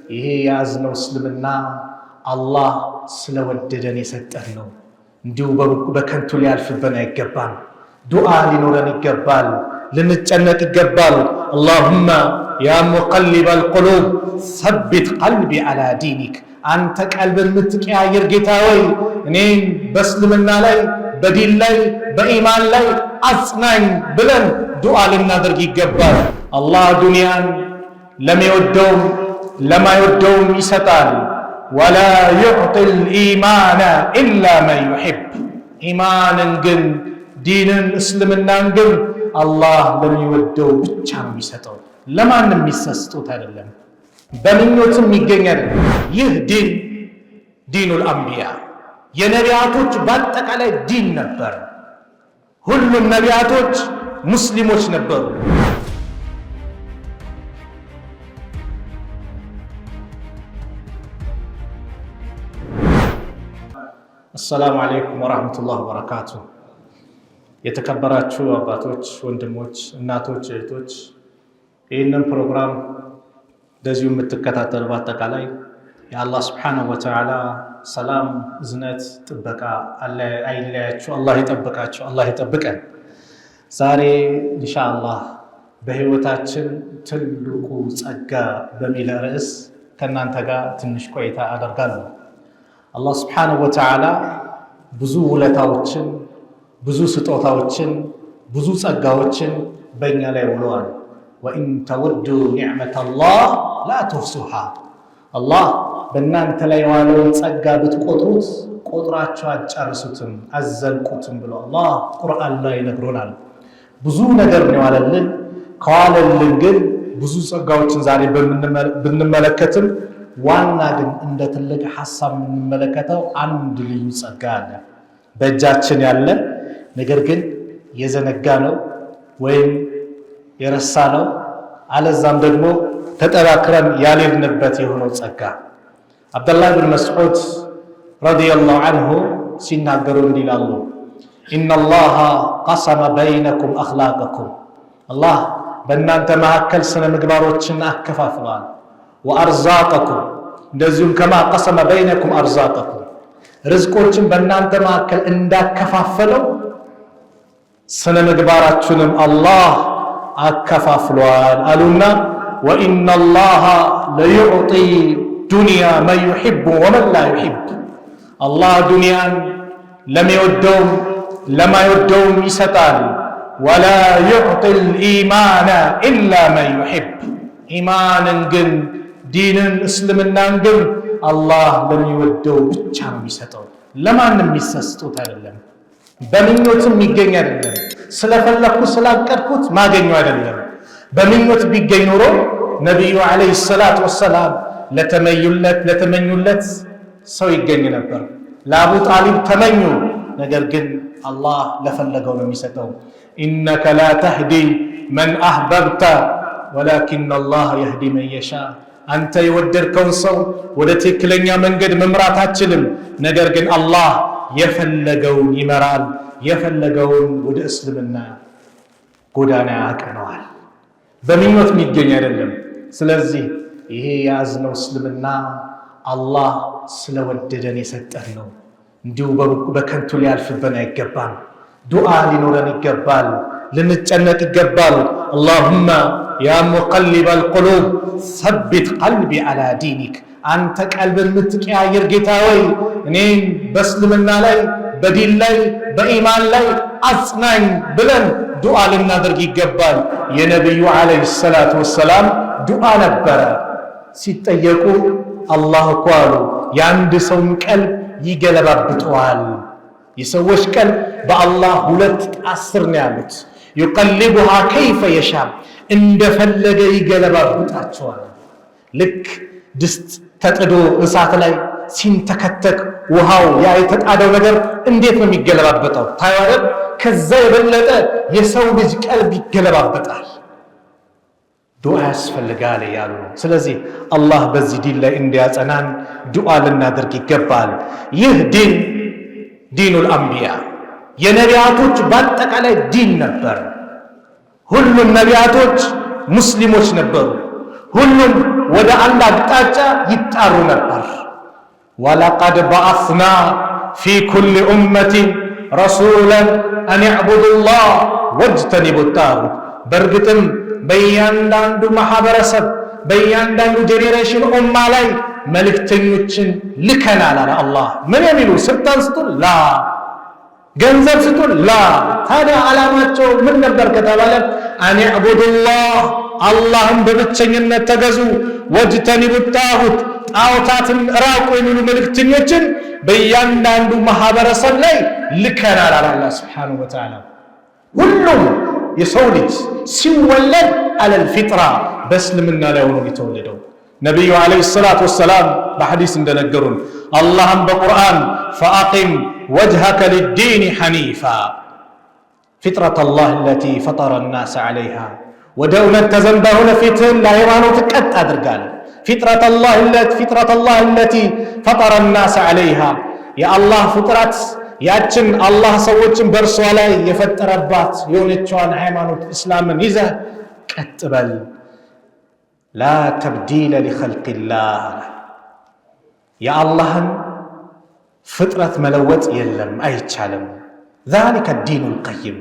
ይሄ ያዝነው እስልምና አላህ ስለወደደን የሰጠን ነው። እንዲሁ በከንቱ ሊያልፍብን አይገባም። ዱዓ ሊኖረን ይገባል፣ ልንጨነቅ ይገባል። አላሁመ ያ ሙቀሊበል ቁሉብ ሰቢት ቀልቢ ዐላ ዲኒክ፣ አንተ ቀልብን የምትቀያየር ጌታ ወይ እኔን በእስልምና ላይ በዲን ላይ በኢማን ላይ አጽናኝ ብለን ዱዓ ልናደርግ ይገባል። አላህ ዱንያን ለሚወደውም ለማይወደውም ይሰጣል። ወላ ዩዕጢል ኢማነ ኢላ መን ዩሒብ፣ ኢማንን ግን ዲንን እስልምናን ግን አላህ ለሚወደው ብቻ ነው የሚሰጠው። ለማንም የሚሰስጡት አይደለም፣ በምኞትም ይገኝ አይደለም። ይህ ዲን ዲኑል አንቢያ የነቢያቶች በአጠቃላይ ዲን ነበር። ሁሉም ነቢያቶች ሙስሊሞች ነበሩ። አሰላሙ አለይኩም ወራህመቱላሂ ወበረካቱሁ። የተከበራችሁ አባቶች፣ ወንድሞች፣ እናቶች፣ እህቶች ይህንን ፕሮግራም እንደዚሁ የምትከታተሉ በአጠቃላይ የአላህ ስብሓነሁ ወተዓላ ሰላም፣ እዝነት፣ ጥበቃ አይለያችሁ። አላህ ይጠብቃችሁ፣ አላህ ይጠብቀን። ዛሬ ኢንሻአላህ በህይወታችን ትልቁ ጸጋ በሚል ርዕስ ከእናንተ ጋር ትንሽ ቆይታ አደርጋለሁ። አላህ ስብሓነሁ ወተዓላ ብዙ ውለታዎችን፣ ብዙ ስጦታዎችን፣ ብዙ ጸጋዎችን በእኛ ላይ ውለዋል። ወኢን ተወዱ ኒዕመተላህ ላ ትሕሱሃ፣ አላህ በእናንተ ላይ የዋለውን ጸጋ ብትቆጥሩት ቆጥራችሁ አትጨርሱትም፣ አዘልቁትም ብሎ አላህ ቁርአን ላይ ነግሮናል። ብዙ ነገር ነው የዋለልን። ከዋለልን ግን ብዙ ጸጋዎችን ዛሬ ብንመለከትም ዋና ግን እንደ ትልቅ ሐሳብ የምንመለከተው አንድ ልዩ ጸጋ አለ፣ በእጃችን ያለ ነገር ግን የዘነጋ ነው ወይም የረሳ ነው፣ አለዛም ደግሞ ተጠራክረን ያልሄድንበት የሆነው ጸጋ። አብደላህ ብን መስዑድ ረዲየላሁ ዐንሁ ሲናገሩ እንዲህ ይላሉ፣ ኢነላሃ ቀሰመ በይነኩም አኽላቀኩም፣ አላህ በእናንተ መካከል ስነ ምግባሮችን አከፋፍለዋል። ወአርዛቀኩም፣ እንደዚሁም ከማ ቀሰመ በይነኩም አርዛቀኩም፣ ርዝቆችን በእናንተ መካከል እንዳከፋፈለው ስነ ምግባራችሁንም አላህ አከፋፍሏል አሉና ወኢነላሃ ለዩዕጢ ዱንያ መን ዩሒቡ ወመን ላ ዩሒብ፣ አላህ ዱንያን ለሚወደውም ለማይወደውም ይሰጣል። ወላ ዩዕጢል ኢማነ ኢላ መን ዩሒብ፣ ኢማንን ግን ዲንን እስልምናን ግን አላህ ለሚወደው ብቻ ነው የሚሰጠው። ለማንም የሚሰስጡት አይደለም፣ በምኞትም ይገኝ አይደለም። ስለፈለኩ ስላቀድኩት ማገኘው አይደለም። በምኞት ቢገኝ ኖሮ ነቢዩ ዓለይሂ ሰላቱ ወሰላም ለተመኙለት ሰው ይገኝ ነበር። ለአቡ ጣሊብ ተመኙ፣ ነገር ግን አላህ ለፈለገው ነው የሚሰጠው። ኢነከ ላ ተህዲ መን አህበብተ ወላኪን አላህ የህዲ መን የሻ፣ አንተ የወደድከውን ሰው ወደ ትክክለኛ መንገድ መምራት አትችልም፣ ነገር ግን አላህ የፈለገውን ይመራል፣ የፈለገውን ወደ እስልምና ጎዳና ያቀነዋል። በምኞት የሚገኝ አይደለም። ስለዚህ ይሄ የያዝነው እስልምና አላህ ስለወደደን የሰጠን ነው። እንዲሁ በከንቱ ሊያልፍብን አይገባም። ዱዓ ሊኖረን ይገባል፣ ልንጨነቅ ይገባል። አላሁመ ያ ሙቀሊበል ቁሉብ ሰቢት ቀልቢ ዐላ ዲኒክ፣ አንተ ቀልብን የምትቀያየር ጌታ ወይ እኔን በእስልምና ላይ በዲን ላይ በኢማን ላይ አጽናኝ ብለን ዱዓ ልናደርግ ይገባል። የነቢዩ ዓለይሂ ሰላቱ ወሰላም ዱዓ ነበረ። ሲጠየቁ አላህ እኮ አሉ የአንድ ሰውን ቀልብ ይገለባብጠዋል። የሰዎች ቀልብ በአላህ ሁለት ጣት ስር ነው ያሉት። ዩቀሊቡሃ ከይፈ የሻ፣ እንደፈለገ ይገለባብጣቸዋል። ልክ ድስት ተጥዶ እሳት ላይ ሲንተከተክ ውሃው ያ የተጣደው ነገር እንዴት ነው የሚገለባበጠው? ታያለ። ከዛ የበለጠ የሰው ልጅ ቀልብ ይገለባበጣል። ዱዓ ያስፈልጋል ያሉ ነው። ስለዚህ አላህ በዚህ ዲን ላይ እንዲያጸናን ዱዓ ልናደርግ ይገባል። ይህ ዲን ዲኑል አንቢያ የነቢያቶች በአጠቃላይ ዲን ነበር። ሁሉም ነቢያቶች ሙስሊሞች ነበሩ። ሁሉም ወደ አንድ አቅጣጫ ይጣሩ ነበር። ወለቀድ በዐስና ፊ ኩሊ ኡመቲን ረሱላን አን ዕቡዱ ላህ ወጅተኒቡ ጣጉት። በእርግጥም በእያንዳንዱ ማህበረሰብ በእያንዳንዱ ጄኔሬሽን ኡማ ላይ መልእክተኞችን ልከናል አለ አላህ። ምን የሚሉ ስልጣን ስጡን? ላ ገንዘብ ስጡን? ላ። ታዲያ ዓላማቸው ምን ነበር ከተባለ አን ዕቡዱላህ አላህን በብቸኝነት ተገዙ፣ ወጅተኒቡ ጣጉት ጣዖታትን ራቁ የሚሉ መልእክተኞችን በእያንዳንዱ ማህበረሰብ ላይ ልከናል አለ አላህ ሱብሓነሁ ወተዓላ። ሁሉም የሰው ልጅ ሲወለድ አለል ፊጥራ በእስልምና ላይ ሆኖ የተወለደው ነቢዩ ዓለይሂ ሰላቱ ወሰላም በሐዲስ እንደነገሩን አላህም በቁርአን ፈአቂም ወጅሀከ ሊዲን ሐኒፋ ፊጥረተላህ አለቲ ፈጠረ ናስ ዐለይሃ ወደ እውነት ተዘንባ ሆነ ፊትህን ለሃይማኖት ቀጥ አድርጋል። ፊጥረተላህ አለቲ ፈጠረ ናስ ዐለይሃ የአላህ ፍጥረት ያችን አላህ ሰዎችን በእርሷ ላይ የፈጠረባት የሆነችዋን ሃይማኖት እስላምን ይዘህ ቀጥ በል። ላ ተብዲለ ሊኸልቂላህ የአላህን ፍጥረት መለወጥ የለም አይቻልም። ዛሊከ ዲኑል ቀይም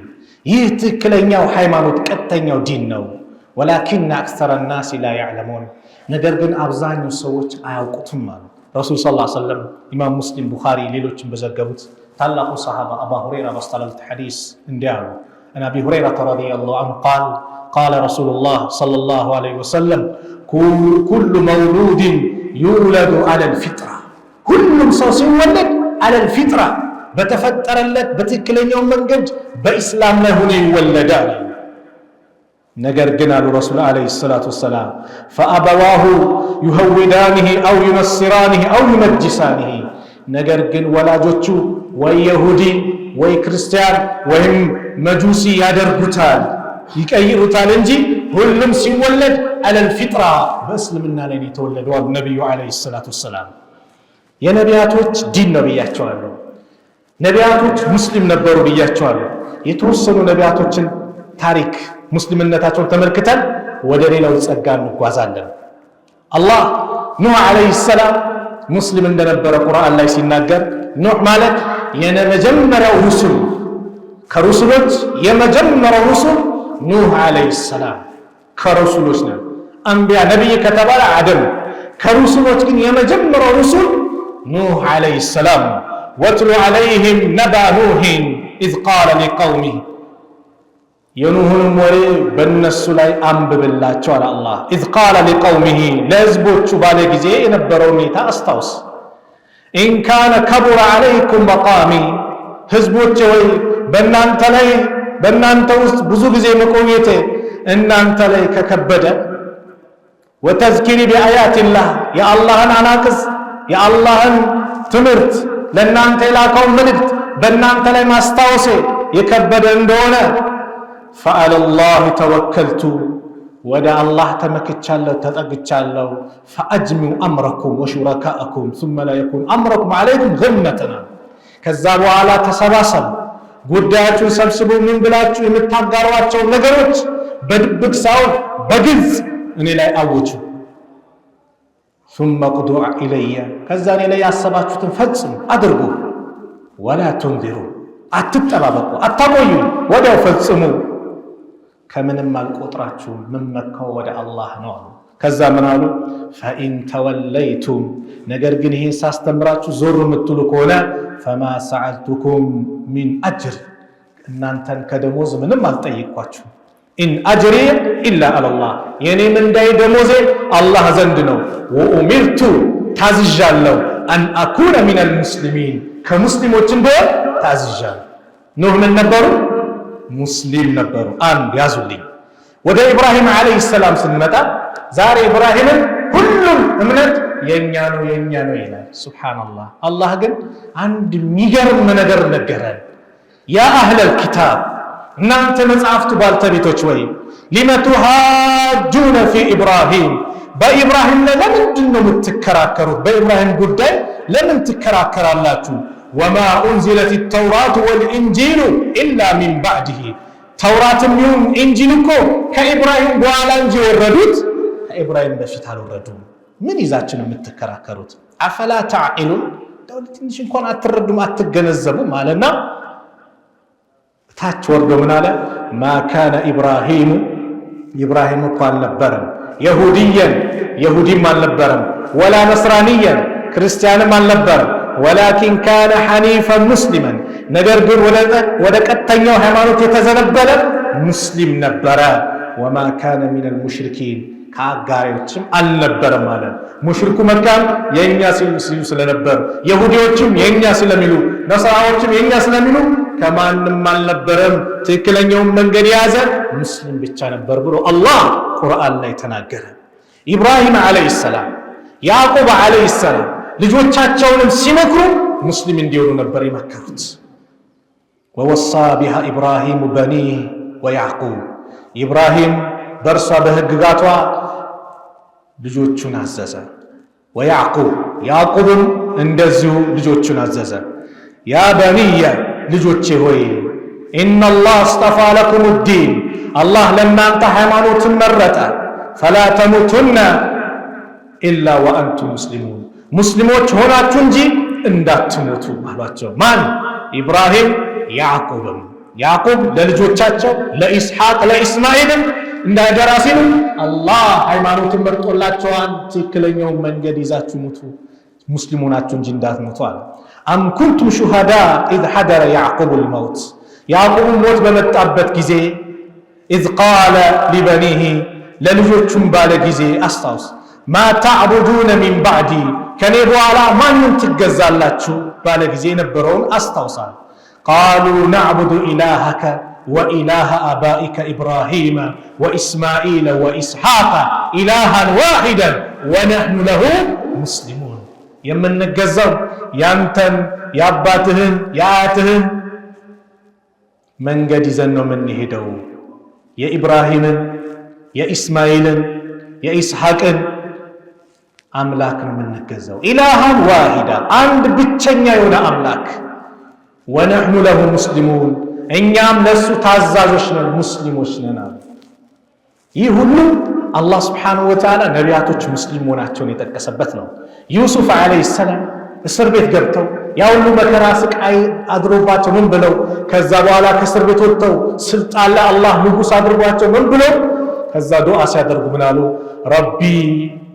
ይህ ትክክለኛው ሃይማኖት ቀጥተኛው ዲን ነው። ወላኪነ አክሰረ ናሲ ላ ያዕለሙን ነገር ግን አብዛኛው ሰዎች አያውቁትም አሉ ረሱል ሰለላሁ ዐለይሂ ወሰለም። ኢማም ሙስሊም፣ ቡኻሪ ሌሎችን በዘገቡት ታላቁ ሰሃባ አባ ሁረይራ ባስተላለፉት ሐዲስ እንዲህ አሉ። አን አቢ ሁረይረተ ረዲየላሁ ዐንሁ ቃል ቃለ ረሱሉላህ ሰለላሁ ዐለይሂ ወሰለም ኩሉ መውሉድን ዩውለዱ ዐለል ፊጥራ ሁሉም ሰው ሲወለድ ዐለል ፊጥራ በተፈጠረለት በትክክለኛው መንገድ በኢስላም ላይ ሆኖ ይወለዳል። ነገር ግን አሉ ረሱል ዐለይሂ ሰላቱ ወሰላም ፈአበዋሁ ዩሀውዳኒሂ አው ዩነስራኒሂ አው ዩመጅሳኒሂ ነገር ግን ወላጆቹ ወይ ይሁዲ ወይ ክርስቲያን ወይም መጁሲ ያደርጉታል ይቀይሩታል እንጂ ሁሉም ሲወለድ ዐለል ፊጥራ በእስልምና ላይ የተወለደው ነብዩ ዐለይሂ ሰላቱ ወሰላም። የነቢያቶች ዲን ነው ብያቸዋለሁ። ነቢያቶች ሙስሊም ነበሩ ብያቸዋለሁ። የተወሰኑ ነቢያቶችን ታሪክ ሙስሊምነታቸውን ተመልክተን ወደ ሌላው ጸጋ እንጓዛለን። አላህ ኑህ ዐለይሂ ሰላም ሙስሊም እንደነበረ ቁርአን ላይ ሲናገር ኑህ ማለት የመጀመሪያው ሩሱል ከሩሱሎች የመጀመሪያው ሩሱል ኑህ ዐለይሂ ሰላም ከሩሱሎች ነው። አንቢያ ነብይ ከተባለ አደም ከሩሱሎች ግን የመጀመሪያው ሩሱል ኑህ ዐለይሂ ሰላም ወትሉ ዐለይሂም ነባ ኑህን ኢዝ ቃለ ሊቀውሚህ የኑህንም ወሬ በእነሱ ላይ አንብብላቸው አለ አላህ። ኢዝ ቃለ ሊቀውሚህ ለህዝቦቹ ባለ ጊዜ የነበረው ሁኔታ አስታውስ። ኢን ካነ ከቡረ ዐለይኩም መቃሚ ህዝቦቼ ወይ በእናንተ ውስጥ ብዙ ጊዜ መቆየቴ እናንተ ላይ ከከበደ ወተዝኪሪ ቢአያቲላህ የአላህን አናቅስ የአላህን ትምህርት ለእናንተ የላከውን መልእክት በእናንተ ላይ ማስታወሴ የከበደ እንደሆነ ፈዐለላህ ተወከልቱ ወደ አላህ ተመክቻለሁ ተጠግቻለሁ። ፈአጅሚዑ አምረኩም ወሹረካአኩም ሱመ ላ የኩን አምረኩም ዐለይኩም ገመተና ከዛ በኋላ ተሰባሰቡ ጉዳያችሁን ሰብስቡ። ምን ብላችሁ የምታጋሯቸው ነገሮች በድብቅ ሳይሆን በግልጽ እኔ ላይ አውጁ። ሱመ ቁዱዕ ኢለየ ከዛ እኔ ላይ ያሰባችሁትን ፈጽሙ አድርጉ። ወላ ቱንዚሩ አትጠባበቁ አታቆዩ ወዲያው ፈጽሙ። ከምንም አልቆጥራችሁም ምመካው ወደ አላህ ነው አሉ። ከዛ ምን አሉ? ፈኢን ተወለይቱም ነገር ግን ይሄን ሳስተምራችሁ ዞር የምትሉ ከሆነ ፈማ ሰዐልቱኩም ሚን አጅር እናንተን ከደሞዝ ምንም አልጠይቋችሁ። ኢን አጅሪ ኢላ አለላህ የኔ ምንዳይ ደሞዜ አላህ ዘንድ ነው። ወኡሚርቱ ታዝዣለሁ አን አኩነ ሚነል ሙስሊሚን ከሙስሊሞች እንደሆን ታዝዣለሁ። ኑህ ምን ነበሩ? ሙስሊም ነበሩ። አንድ ያዙልኝ። ወደ ኢብራሂም ዐለይሂ ሰላም ስንመጣ ዛሬ ኢብራሂምን ሁሉም እምነት የኛ ነው ይላል። ሱብሃንአላህ። አላህ ግን አንድ የሚገርም ነገር ነገረን። ያ አህለል ኪታብ እናንተ መጽሐፍቱ ባልተቤቶች ወይ ሊመ ቱሃጁነ ፊ ኢብራሂም በኢብራሂም ላይ ለምንድን ነው የምትከራከሩት? በኢብራሂም ጉዳይ ለምን ትከራከራላችሁ? ወማ ኡንዚለት ተውራቱ ወልኢንጂሉ ኢላ ሚን ባዕድህ ተውራትም ይሁን ኢንጂል እኮ ከኢብራሂም በኋላ እንጂ የወረዱት ከኢብራሂም በፊት አልወረዱም። ምን ይዛችሁ ነው የምትከራከሩት? አፈላ ተዕቂሉን ትንሽ እንኳን አትረዱም አትገነዘቡም አለና ታች ወርዶ ምን አለ? ማ ካነ ኢብራሂም እኮ አልነበረም የሁድየን የሁዲም አልነበረም ወላ ነስራንየን ክርስቲያንም አልነበረም ወላኪን ካነ ሐኒፈን ሙስሊመን ነገር ግን ወደ ቀጥተኛው ሃይማኖት የተዘነበለ ሙስሊም ነበረ። ወማ ካነ ሚነል ሙሽሪኪን ከአጋሪዎችም አልነበረም አለ። ሙሽሪኩ መካም የኛ ሲሉ ስለነበር ይሁዲዎችም የኛ ስለሚሉ ነሳራዎችም የኛ ስለሚሉ ከማንም አልነበረም። ትክክለኛውን መንገድ የያዘ ሙስሊም ብቻ ነበር ብሎ አላህ ቁርአን ላይ ተናገረ። ኢብራሂም አለይሂ ሰላም ያዕቁብ አለይሂ ሰላም ልጆቻቸውንም ሲመክሩ ሙስሊም እንዲሆኑ ነበር የመከሩት። ወወሳ ቢሃ ኢብራሂም በኒህ ወያዕቁብ ኢብራሂም በእርሷ በህግጋቷ ልጆቹን አዘዘ። ወያዕቁብ ያዕቁብም እንደዚሁ ልጆቹን አዘዘ። ያ በኒየ ልጆቼ ሆይ ኢነላህ አስጠፋ ለኩም ዲን አላህ ለእናንተ ሃይማኖትን መረጠ። ፈላ ተሙቱነ ኢላ ወአንቱም ሙስሊሙን ሙስሊሞች ሆናችሁ እንጂ እንዳትሞቱ አሏቸው። ማን? ኢብራሂም ያዕቁብም። ያዕቁብ ለልጆቻቸው ለኢስሐቅ ለኢስማኤልም እንዳደራሲንም አላህ ሃይማኖትን መርጦላቸዋል። ትክክለኛውን መንገድ ይዛችሁ ሙቱ ሙስሊም ሆናችሁ እንጂ እንዳትሞቱ አለ። አም ኩንቱም ሹሃዳ ኢዝ ሐደረ ያዕቁቡል መውት ያዕቁብ ሞት በመጣበት ጊዜ ኢዝ ቃለ ሊበኒህ ለልጆቹም ባለ ጊዜ አስታውስ ማ ተዕቡዱነ ሚን ባዕዲ ከኔ በኋላ ማንን ትገዛላችሁ ባለ ጊዜ የነበረውን አስታውሳል። ቃሉ ነዕቡዱ ኢላሀከ ወኢላሀ አባኢከ ኢብራሂመ ወኢስማኢለ ወኢስሐቀ ኢላሃን ዋሂደን ወነሕኑ ለሁ ሙስሊሙን የምንገዛው ያንተን የአባትህን የአያትህን መንገድ ይዘን ነው የምንሄደው። የኢብራሂምን የኢስማኤልን የኢስሐቅን አምላክ ነው የምንገዛው። ኢላሃን ዋሂዳ አንድ ብቸኛ የሆነ አምላክ። ወነሕኑ ለሁ ሙስሊሙን እኛም ለሱ ታዛዦች ነን ሙስሊሞች ነን አሉ። ይህ ሁሉ አላህ ስብሓንሁ ወተዓላ ነቢያቶች ሙስሊም መሆናቸውን የጠቀሰበት ነው። ዩሱፍ ዓለይሂ ሰላም እስር ቤት ገብተው ያ ሁሉ መከራ ስቃይ አድሮባቸው ምን ብለው ከዛ በኋላ ከእስር ቤት ወጥተው ስልጣን ላይ አላህ ንጉሥ አድርጓቸው ምን ብለው ከዛ ዱዓ ሲያደርጉ ምን አሉ? ረቢ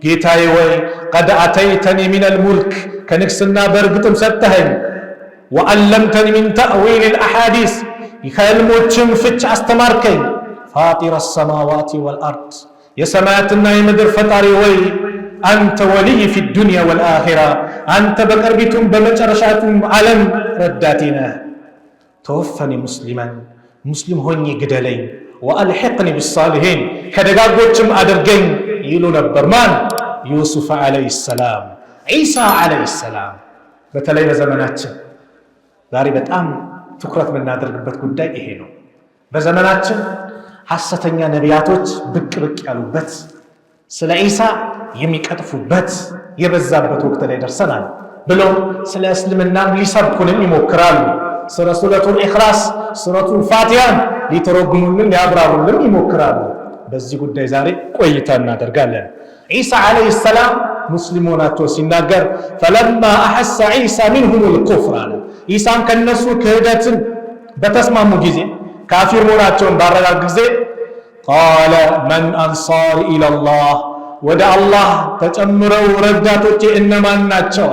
ጌታዬ ወይ ቀድ አተይተኒ ሚነል ሙልክ ከንግስና በእርግጥም ሰጥተኸኝ ወአለምተኒ ሚን ተእዊል አልአሓዲስ ከህልሞችም ፍች አስተማርከኝ ፋጢረ ሰማዋት ወልአርድ የሰማያትና የምድር ፈጣሪ ወይ አንተ ወልይ ፊ ዱንያ ወልአኺራ አንተ በቅርቢቱም በመጨረሻቱም ዓለም ረዳቴ ነህ። ተወፈኒ ሙስሊመን ሙስሊም ሆኜ ግደለኝ ወአልሕቅኒ ቢሳሊሒን ከደጋጎችም አድርገኝ ይሉ ነበር። ማን? ዩሱፍ ዓለይሂ ሰላም፣ ዒሳ ዓለይሂ ሰላም። በተለይ በዘመናችን ዛሬ በጣም ትኩረት የምናደርግበት ጉዳይ ይሄ ነው። በዘመናችን ሐሰተኛ ነቢያቶች ብቅ ያሉበት ስለ ዒሳ የሚቀጥፉበት የበዛበት ወቅት ላይ ደርሰናል ብለው ስለ እስልምናም ሊሰብኩንም ይሞክራሉ። ስለ ሱረቱል ኢኽላስ ሱረቱል ፋቲሃን ሊተረጉሙልን ሊያብራሩልን ይሞክራሉ። በዚህ ጉዳይ ዛሬ ቆይታ እናደርጋለን። ዒሳ ዓለይሂ ሰላም ሙስሊም ሆናቸው ሲናገር ፈለማ አሐሰ ዒሳ ሚንሁሙል ኩፍር አለ። ዒሳን ከነሱ ክህደትን በተስማሙ ጊዜ ካፊር መሆናቸውን ባረጋገጡ ጊዜ ቃለ መን አንሳሪ ኢለላህ ወደ አላህ ተጨምረው ረዳቶቼ እነማን ናቸው?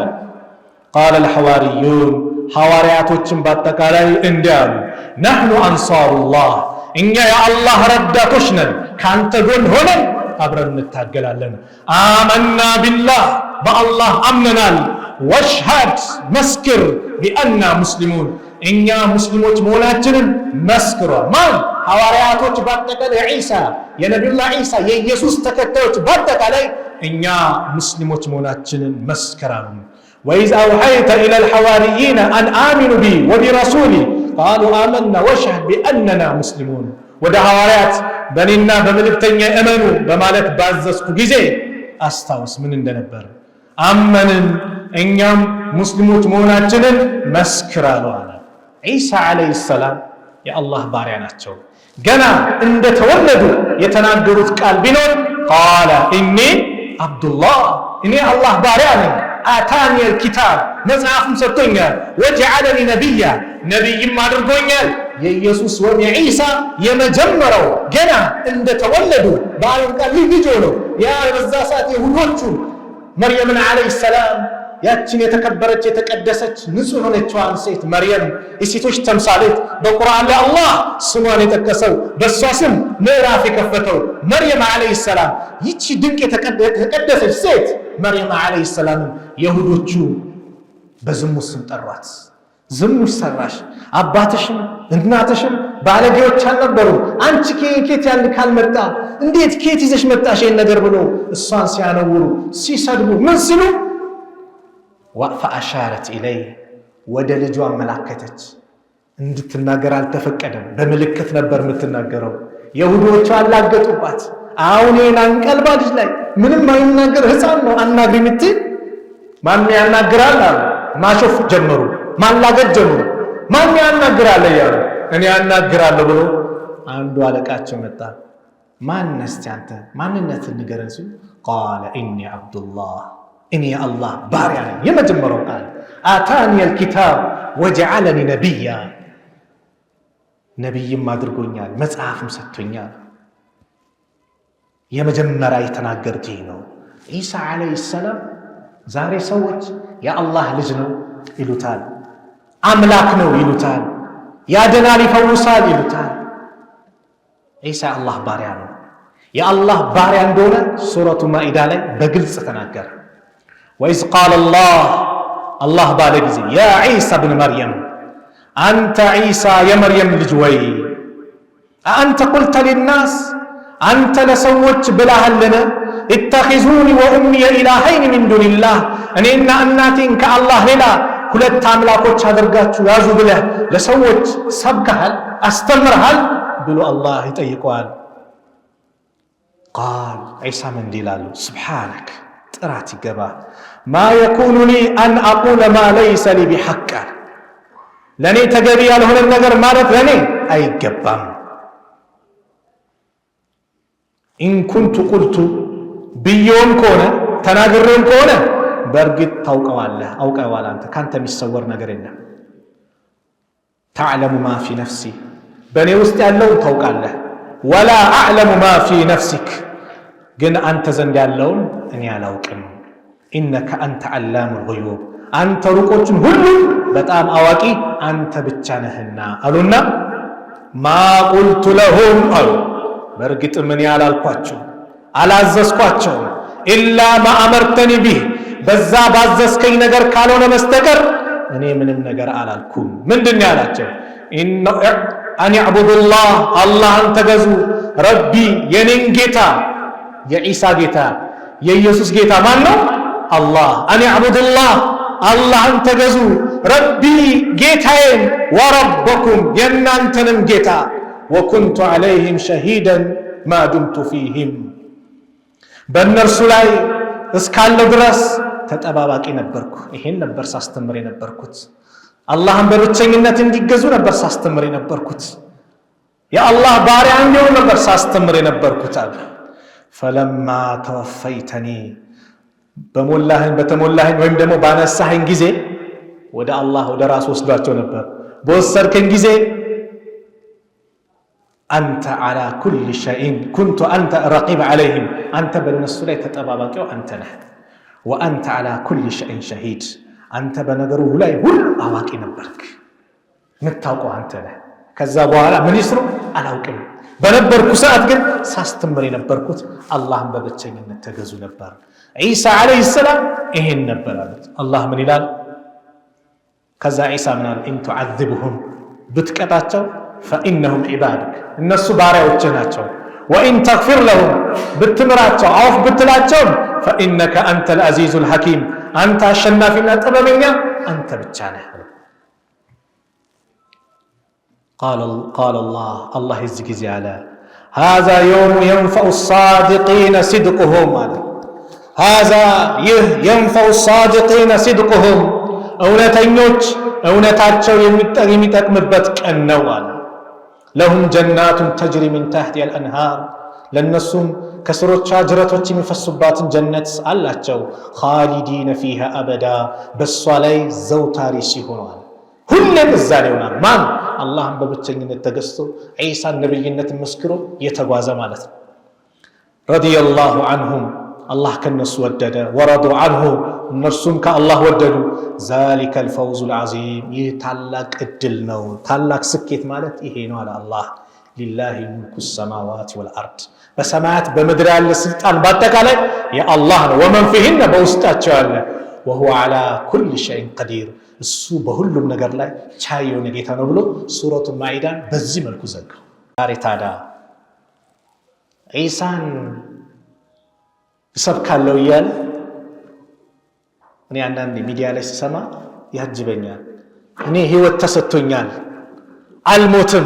ቃለ አልሐዋርዩን ሐዋርያቶችን በአጠቃላይ እንዲህ አሉ፣ ነሕኑ አንሳሩላህ እኛ የአላህ ረዳቶች ነን፣ ካንተ ጎን ሆነን አብረን እንታገላለን። አመና ቢላህ በአላህ አምነናል፣ ወሽሃድ መስክር ቢአና ሙስሊሙን እኛ ሙስሊሞች መሆናችንን መስክሯል። ማን? ሐዋርያቶች በአጠቃላይ ዒሳ የነቢዩላህ ዒሳ የኢየሱስ ተከታዮች በአጠቃላይ እኛ ሙስሊሞች መሆናችንን መስክራሉ። ወኢዝ አውሐይተ ኢለል ሐዋርይነ አን አሚኑ ቢ ወቢረሱሊ ቃሉ አመና ወሽሃድ ቢአነና ሙስሊሙን ወደ ሐዋርያት በእኔና በመልእክተኛ እመኑ በማለት ባዘዝኩ ጊዜ አስታውስ ምን እንደነበር። አመንን እኛም ሙስሊሞች መሆናችንን መስክራሉ አለ። ዒሳ ዓለይሂ ሰላም የአላህ ባሪያ ናቸው። ገና እንደተወለዱ የተናገሩት ቃል ቢኖር ቃለ ኢኒ አብዱላህ إني الله بارعني آتاني الكتاب مزعف سطنيا وجعلني نبيا نبي ما درقونيا يسوس ومي عيسى يمجمروا جنا عند تولدوا بعد قال لي بيجولوا يا رزاسات يهودوچو مريم عليه السلام ያችን የተከበረች የተቀደሰች ንጹህ ሆነችዋን ሴት መርየም የሴቶች ተምሳሌት በቁርአን ላይ አላህ ስሟን የጠቀሰው በሷ ስም ምዕራፍ የከፈተው መርየም አለይሂ ሰላም ይቺ ድንቅ የተቀደሰች ሴት መርየም አለይሂ ሰላም ይሁዶቹ በዝሙት ስም ጠሯት። ዝሙት ሰራሽ፣ አባትሽም እናትሽም ባለጌዎች አልነበሩ፣ አንቺ ከየት ያለ ካልመጣ እንዴት ከየት ይዘሽ መጣሽ ይሄን ነገር ብሎ እሷን ሲያነውሩ ሲሰድቡ ምን ሲሉ فأشارت إليه ودلجوا ملاكتች እንድትናገር አልተፈቀደም። በመልእክት ነበር የምትናገረው። ይሁዶቹ አላገጡባት። አሁን አንቀልባ ልጅ ላይ ምንም አይናገር ህፃን ነው አናግሪ ምትል ማን ያናግራል አሉ። ማሾፍ ጀመሩ፣ ማላገጥ ጀመሩ። ማን ያናግራል ያሉ እኔ ያናግራለሁ ብሎ አንዱ አለቃቸው መጣ። ማን ነስቲ አንተ ማንነትን ንገረን ሲል قال إني عبد الله إني الله بارع يمجمرون قال آتاني الكتاب وجعلني نبيا نبي ما درقونيال مصحف مسطونيال يمجمرا يتناغرتي ነው ኢሳ አለይሂ ሰላም ዛሬ ሰዎች ያ አላህ ልጅ ነው ይሉታል፣ አምላክ ነው ይሉታል፣ ያደናል ይፈውሳል ይሉታል። ኢሳ አላህ ባሪያ ነው። የአላህ ባሪያ እንደሆነ ሱረቱ ማኢዳ ላይ በግልጽ ተናገረ። وإذ قال الله بالك يا عيسى بن مريم أنت عيسى يا مريم لجوي أنت قلت للناس أنت لسوت بلاها لنا اتخذوني وأمي إلهين من دون الله أن أناتين كالله لنا كلت تعملاكوش هدرقاتشو يازو بله لسوت سبكهل أستمرهل بلو الله يتأيقوال. قال عيسى من دلالو سبحانك ጥራት ይገባ ما يكون لي أن أقول ما ليس لي بحق ለኔ ተገቢ ያልሆነ ነገር ማለት ለኔ አይገባም። إن كنت قلت بيوم ከሆነ ተናግሬም ከሆነ በርግጥ ታውቀዋለህ አውቀዋለህ አንተ ካንተ የሚሰወር ነገር የለም። تعلم ما في نفسي በኔ ውስጥ ያለው ታውቃለህ ولا أعلم ما في نفسك ግን አንተ ዘንድ ያለውን እኔ አላውቅም። ኢነከ አንተ ዓላሙ الغيوب አንተ ሩቆችን ሁሉ በጣም አዋቂ አንተ ብቻ ነህና አሉና ማ ቁልቱ ለሁም አሉ በርግጥ ምን ያላልኳቸው አላዘዝኳቸው ኢላ ማ አመርተኒ ቢህ በዛ ባዘዝከኝ ነገር ካልሆነ በስተቀር እኔ ምንም ነገር አላልኩም። ምንድን ያላቸው አን ያዕቡዱላህ አላህን ተገዙ ረቢ የኔን ጌታ የኢሳ ጌታ የኢየሱስ ጌታ ማን ነው? አላህ አን ያዕቡዱላህ አላህን ተገዙ ረቢ ጌታዬን ወረበኩም የእናንተንም ጌታ ወኩንቱ ዐለይሂም ሸሂደን ማ ዱምቱ ፊህም በእነርሱ ላይ እስካለው ድረስ ተጠባባቂ ነበርኩ። ይሄን ነበር ሳስተምር የነበርኩት። አላህን በብቸኝነት እንዲገዙ ነበር ሳስተምር የነበርኩት። የአላህ ባሪያ እንዲሆኑ ነበር ሳስተምር የነበርኩት አለ። ፈለማ ተወፈይተኒ በተሞላህን ወይም ደግሞ ባነሳህን ጊዜ ወደ አላህ ወደ ራስ ወስዷቸው ነበር። በወሰድከን ጊዜ አንተ አላ ኩል ሸይን ኩንቱ አንተ ረቂብ ዐለይህም አንተ በእነሱ ላይ ተጠባባቂው አንተ ነህ። ወአንተ አላ ኩል ሸይን ሸሂድ አንተ በነገሩ ላይ ሁሉ አዋቂ ነበርክ፣ የምታውቀው አንተ ነህ። ከዛ በኋላ ምን ይስሩ አላውቅም። በነበርኩ ሰዓት ግን ሳስተምር የነበርኩት አላህን በብቸኝነት ተገዙ ነበር። ኢሳ አለይሂ ሰላም ይሄን ነበር አሉት። አላህ ምን ይላል? ከዛ ኢሳ ምን አለ? ኢን ቱዐዚብሁም ብትቀጣቸው ፈኢነሁም ዒባዱክ እነሱ ባሪያዎችህ ናቸው። ወኢን ተግፊር ለሁም ብትምራቸው አውፍ ብትላቸው ፈኢነከ አንተ ልዐዚዙ ልሐኪም አንተ አሸናፊና ጥበበኛ አንተ ብቻ ነህ። ቃል አላህ የዚህ ጊዜ አለ ሃዛ የውሙ የንፈዑ ሳዲቂነ ሲድቁሁም አለ። ሃዛ ይህ የንፈዑ ሳዲቂነ ሲድቁሁም እውነተኞች እውነታቸው የሚጠቅምበት ቀን ነው አለ። ለሁም ጀናቱን ተጅሪ ሚን ታሕቲሃ አልአንሃር ለእነሱም ከስሮቿ ጅረቶች የሚፈሱባትን ጀነት አላቸው። ኻሊዲነ ፊሃ አበዳ በሷ ላይ ዘውታሪ ሲሆናል ሁሌም እዛ ላይ ይሆናል። ማን? አላህን በብቸኝነት ተገዝቶ ዒሳን ነብይነት መስክሮ የተጓዘ ማለት ነው። ረዲየላሁ ዐንሁም አላህ ከነሱ ወደደ፣ ወረዱ ዐንሁ እነርሱም ከአላህ ወደዱ። ዛሊከል ፈውዙል ዐዚም ይህ ታላቅ እድል ነው። ታላቅ ስኬት ማለት ይሄ ነው አለ አላህ። ሊላሂ ሙልኩ ሰማዋት ወልአርድ በሰማያት በምድር ያለ ስልጣን በአጠቃላይ የአላህ ነው። ወመን ፊሂነ በውስጣቸው ያለ ወሁወ ዐላ ኩሊ ሸይኢን ቀዲር እሱ በሁሉም ነገር ላይ ቻይ የሆነ ጌታ ነው ብሎ ሱረቱ ማኢዳን በዚህ መልኩ ዘጋው። ዛሬ ታዲያ ዒሳን እሰብካለሁ እያለ እኔ አንዳንድ ሚዲያ ላይ ስሰማ ያጅበኛል። እኔ ህይወት ተሰጥቶኛል አልሞትም።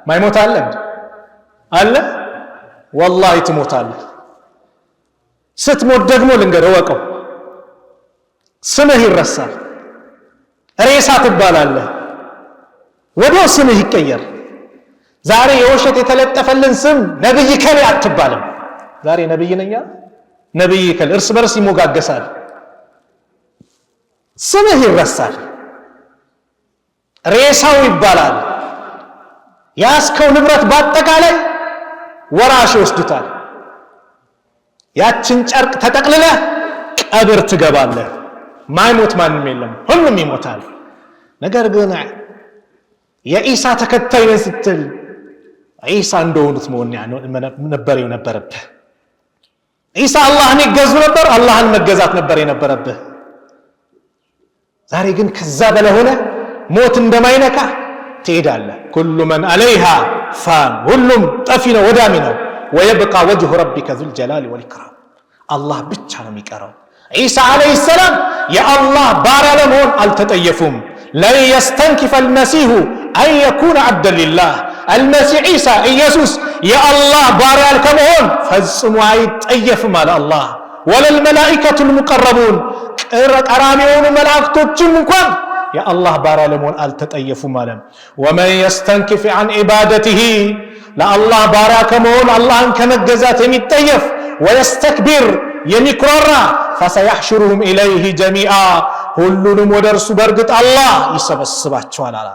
ማይሞት አለ አለ ወላሂ ትሞታለህ። ስትሞት ደግሞ ልንገርህ ወቀው ስምህ ይረሳል። ሬሳ ትባላለህ። ወዲያው ስምህ ይቀየር። ዛሬ የውሸት የተለጠፈልን ስም ነብይ ከሌ አትባልም። ዛሬ ነብይ ነኝ ነብይ ከሌ እርስ በርስ ይሞጋገሳል። ስምህ ይረሳል። ሬሳው ይባላል። ያስከው ንብረት በአጠቃላይ ወራሽ ይወስዱታል። ያችን ጨርቅ ተጠቅልለህ ቀብር ትገባለህ። ማይሞት ማንም የለም፣ ሁሉም ይሞታል። ነገር ግን የኢሳ ተከታይ ነን ስትል ኢሳ እንደሆኑት መሆን ነበር የነበረብህ። ኢሳ አላህን ይገዙ ነበር፣ አላህን መገዛት ነበር የነበረብህ። ዛሬ ግን ከዛ በላይ ሆነ። ሞት እንደማይነካ ትሄዳለህ። ኩሉ መን አለይሃ ፋን ሁሉም ጠፊ ነው ወዳሚ ነው። ወየብቃ ወጅሁ ረቢከ ዙል ጀላሊ ወልኢክራም አላህ ብቻ ነው የሚቀረው። ዒሳ ዓለይሂ ሰላም የአላህ ባሪያ ለመሆን አልተጠየፉም። ለን የስተንኪፈ አልመሲሁ አን የኩነ ዓብደን ሊላህ አልመሲህ ዒሳ ኢየሱስ የአላህ ባሪያ ከመሆን ፈጽሞ አይጠየፍም አለ አላህ። ወለል መላኢከቱል ሙቀረቡን ቀራሚ የሆኑ መላእክቶችም እንኳን የአላህ ባሪያ ለመሆን አልተጠየፉም አለ። ወመን የስተንኪፍ ዐን ዒባደቲሂ ለአላህ ባሪያ ከመሆን አላህን ከመገዛት የሚጠየፍ ወየስተክቢር የሚኩራራ ፈሰየሕሹሩሁም ኢለይሂ ጀሚዓ ሁሉንም ወደ እርሱ በእርግጥ አላህ ይሰበስባቸዋል አለ።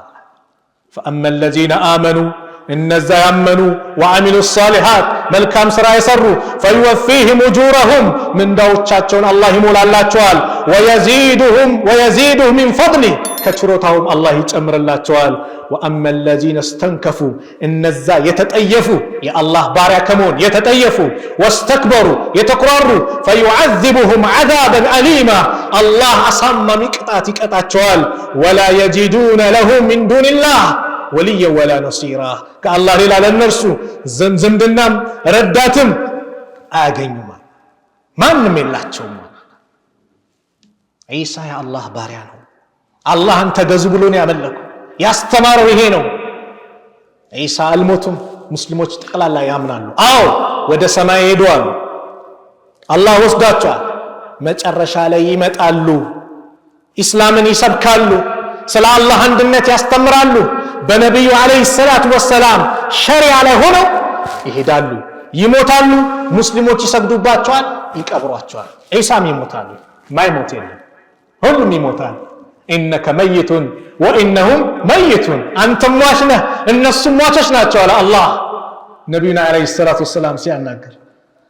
ፈአመ አለዚነ አመኑ እነዛ ያመኑ ወዐሚሉ ሷሊሓት መልካም ሥራ የሰሩ ፈዩወፊህም ኡጁረሁም ምንዳዎቻቸውን አላህ ይሞላላቸዋል። ወየዚዱሁም ሚን ፈድሊህ ከችሮታውም አላህ ይጨምርላቸዋል። ወአመ አለዚነ እስተንከፉ እነዛ የተጠየፉ የአላህ ባሪያ ከመሆን የተጠየፉ ወስተክበሩ የተኩራሩ ፈዩዐዚቡሁም ዐዛበን አሊማ አላህ አሳማሚ ቅጣት ይቀጣቸዋል። ወላ የጂዱነ ለሁም ሚን ዱኒላህ ወልየ ወላ ነሲራ ከአላህ ሌላ ለነርሱ ዝምድናም ረዳትም አያገኙም፣ ማንም የላቸውም። ዒሳ የአላህ ባሪያ ነው። አላህን ተገዙ ብሎ ነው ያመለከው። ያስተማረው ይሄ ነው። ዒሳ አልሞቱም። ሙስሊሞች ጠቅላላ ያምናሉ። አዎ ወደ ሰማይ ሄደዋል። አላህ ወስዷቸዋል። መጨረሻ ላይ ይመጣሉ። ኢስላምን ይሰብካሉ። ስለ አላህ አንድነት ያስተምራሉ። በነቢዩ ዓለይሂ ሰላቱ ወሰላም ሸሪዓ ላይ ሆነው ይሄዳሉ፣ ይሞታሉ። ሙስሊሞች ይሰግዱባቸዋል፣ ይቀብሯቸዋል። ዒሳም ይሞታሉ። ማይሞት የለም፣ ሁሉም ይሞታል። ኢነከ መይቱን ወኢነሁም መይቱን አንተም ሟች ነህ እነሱም ሟቾች ናቸው አለ አላህ ነቢዩና ዓለይሂ ሰላቱ ወሰላም ሲያናገር።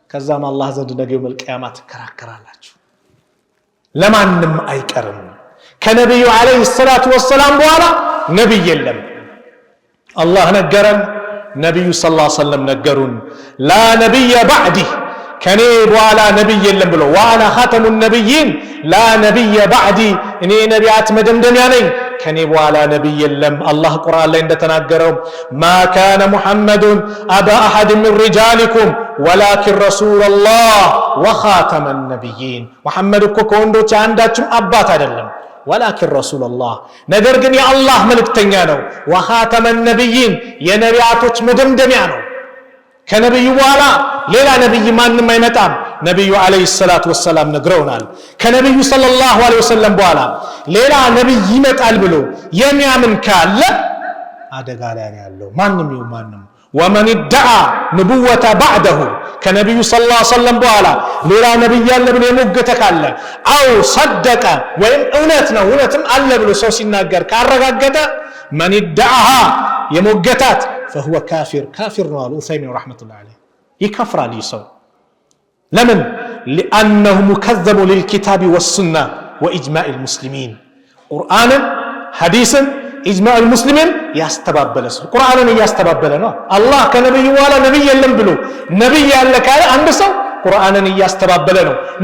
ከዛም አላህ ዘንድ ነገ የውመል ቂያማ ትከራከራላችሁ። ለማንም አይቀርም። ከነቢዩ ዓለይሂ ሰላቱ ወሰላም በኋላ ነቢይ የለም። አላህ ነገረን፣ ነቢዩ ሰለላሁ ዐለይሂ ወሰለም ነገሩን። ላ ነቢየ ባዕዲ ከኔ በኋላ ነቢይ የለም ብሎ ወአና ኻተሙ ነቢይን ላ ነቢየ ባዕዲ እኔ ነቢያት መደምደሚያ ነኝ፣ ከኔ በኋላ ነቢይ የለም። አላህ ቁርአን ላይ እንደተናገረው ማ ካነ ሙሐመዱን አባ አሐድ ሚን ሪጃሊኩም ወላኪን ረሱለላህ ወኻተመ ነቢይን ሙሐመድ እኮ ከወንዶች አንዳችም አባት አይደለም ወላኪን ረሱለላህ ነገር ግን የአላህ መልእክተኛ ነው። ወኻተመ ነቢይን የነቢያቶች መደምደሚያ ነው። ከነቢዩ በኋላ ሌላ ነቢይ ማንም አይመጣም። ነቢዩ ዓለይሂ ሰላቱ ወሰላም ነግረውናል። ከነቢዩ ሰለላሁ ዐለይሂ ወሰለም በኋላ ሌላ ነቢይ ይመጣል ብሎ የሚያምን ካለ አደጋ ላይ ያለው ማንም ይሁን ማንም። ومن ادعى نبوة بعده كنبي صلى الله عليه وسلم بوالا ليلا نبي يالله بلو يموقتك الله أو صدق وإن أونتنا الله بلو سوسي الناقر كارغاقتا من ادعاها يموقتات فهو كافر نوال أثيمين رحمة الله عليه يكفر عليه سو لمن؟ لأنه مكذب للكتاب والسنة وإجماع المسلمين قرآن حديث إجماع المسلمين يستبابل قرآن يستبابل الله كنبي ولا نبي يلم بلو نبي يالك عند سو قرآن يستبابل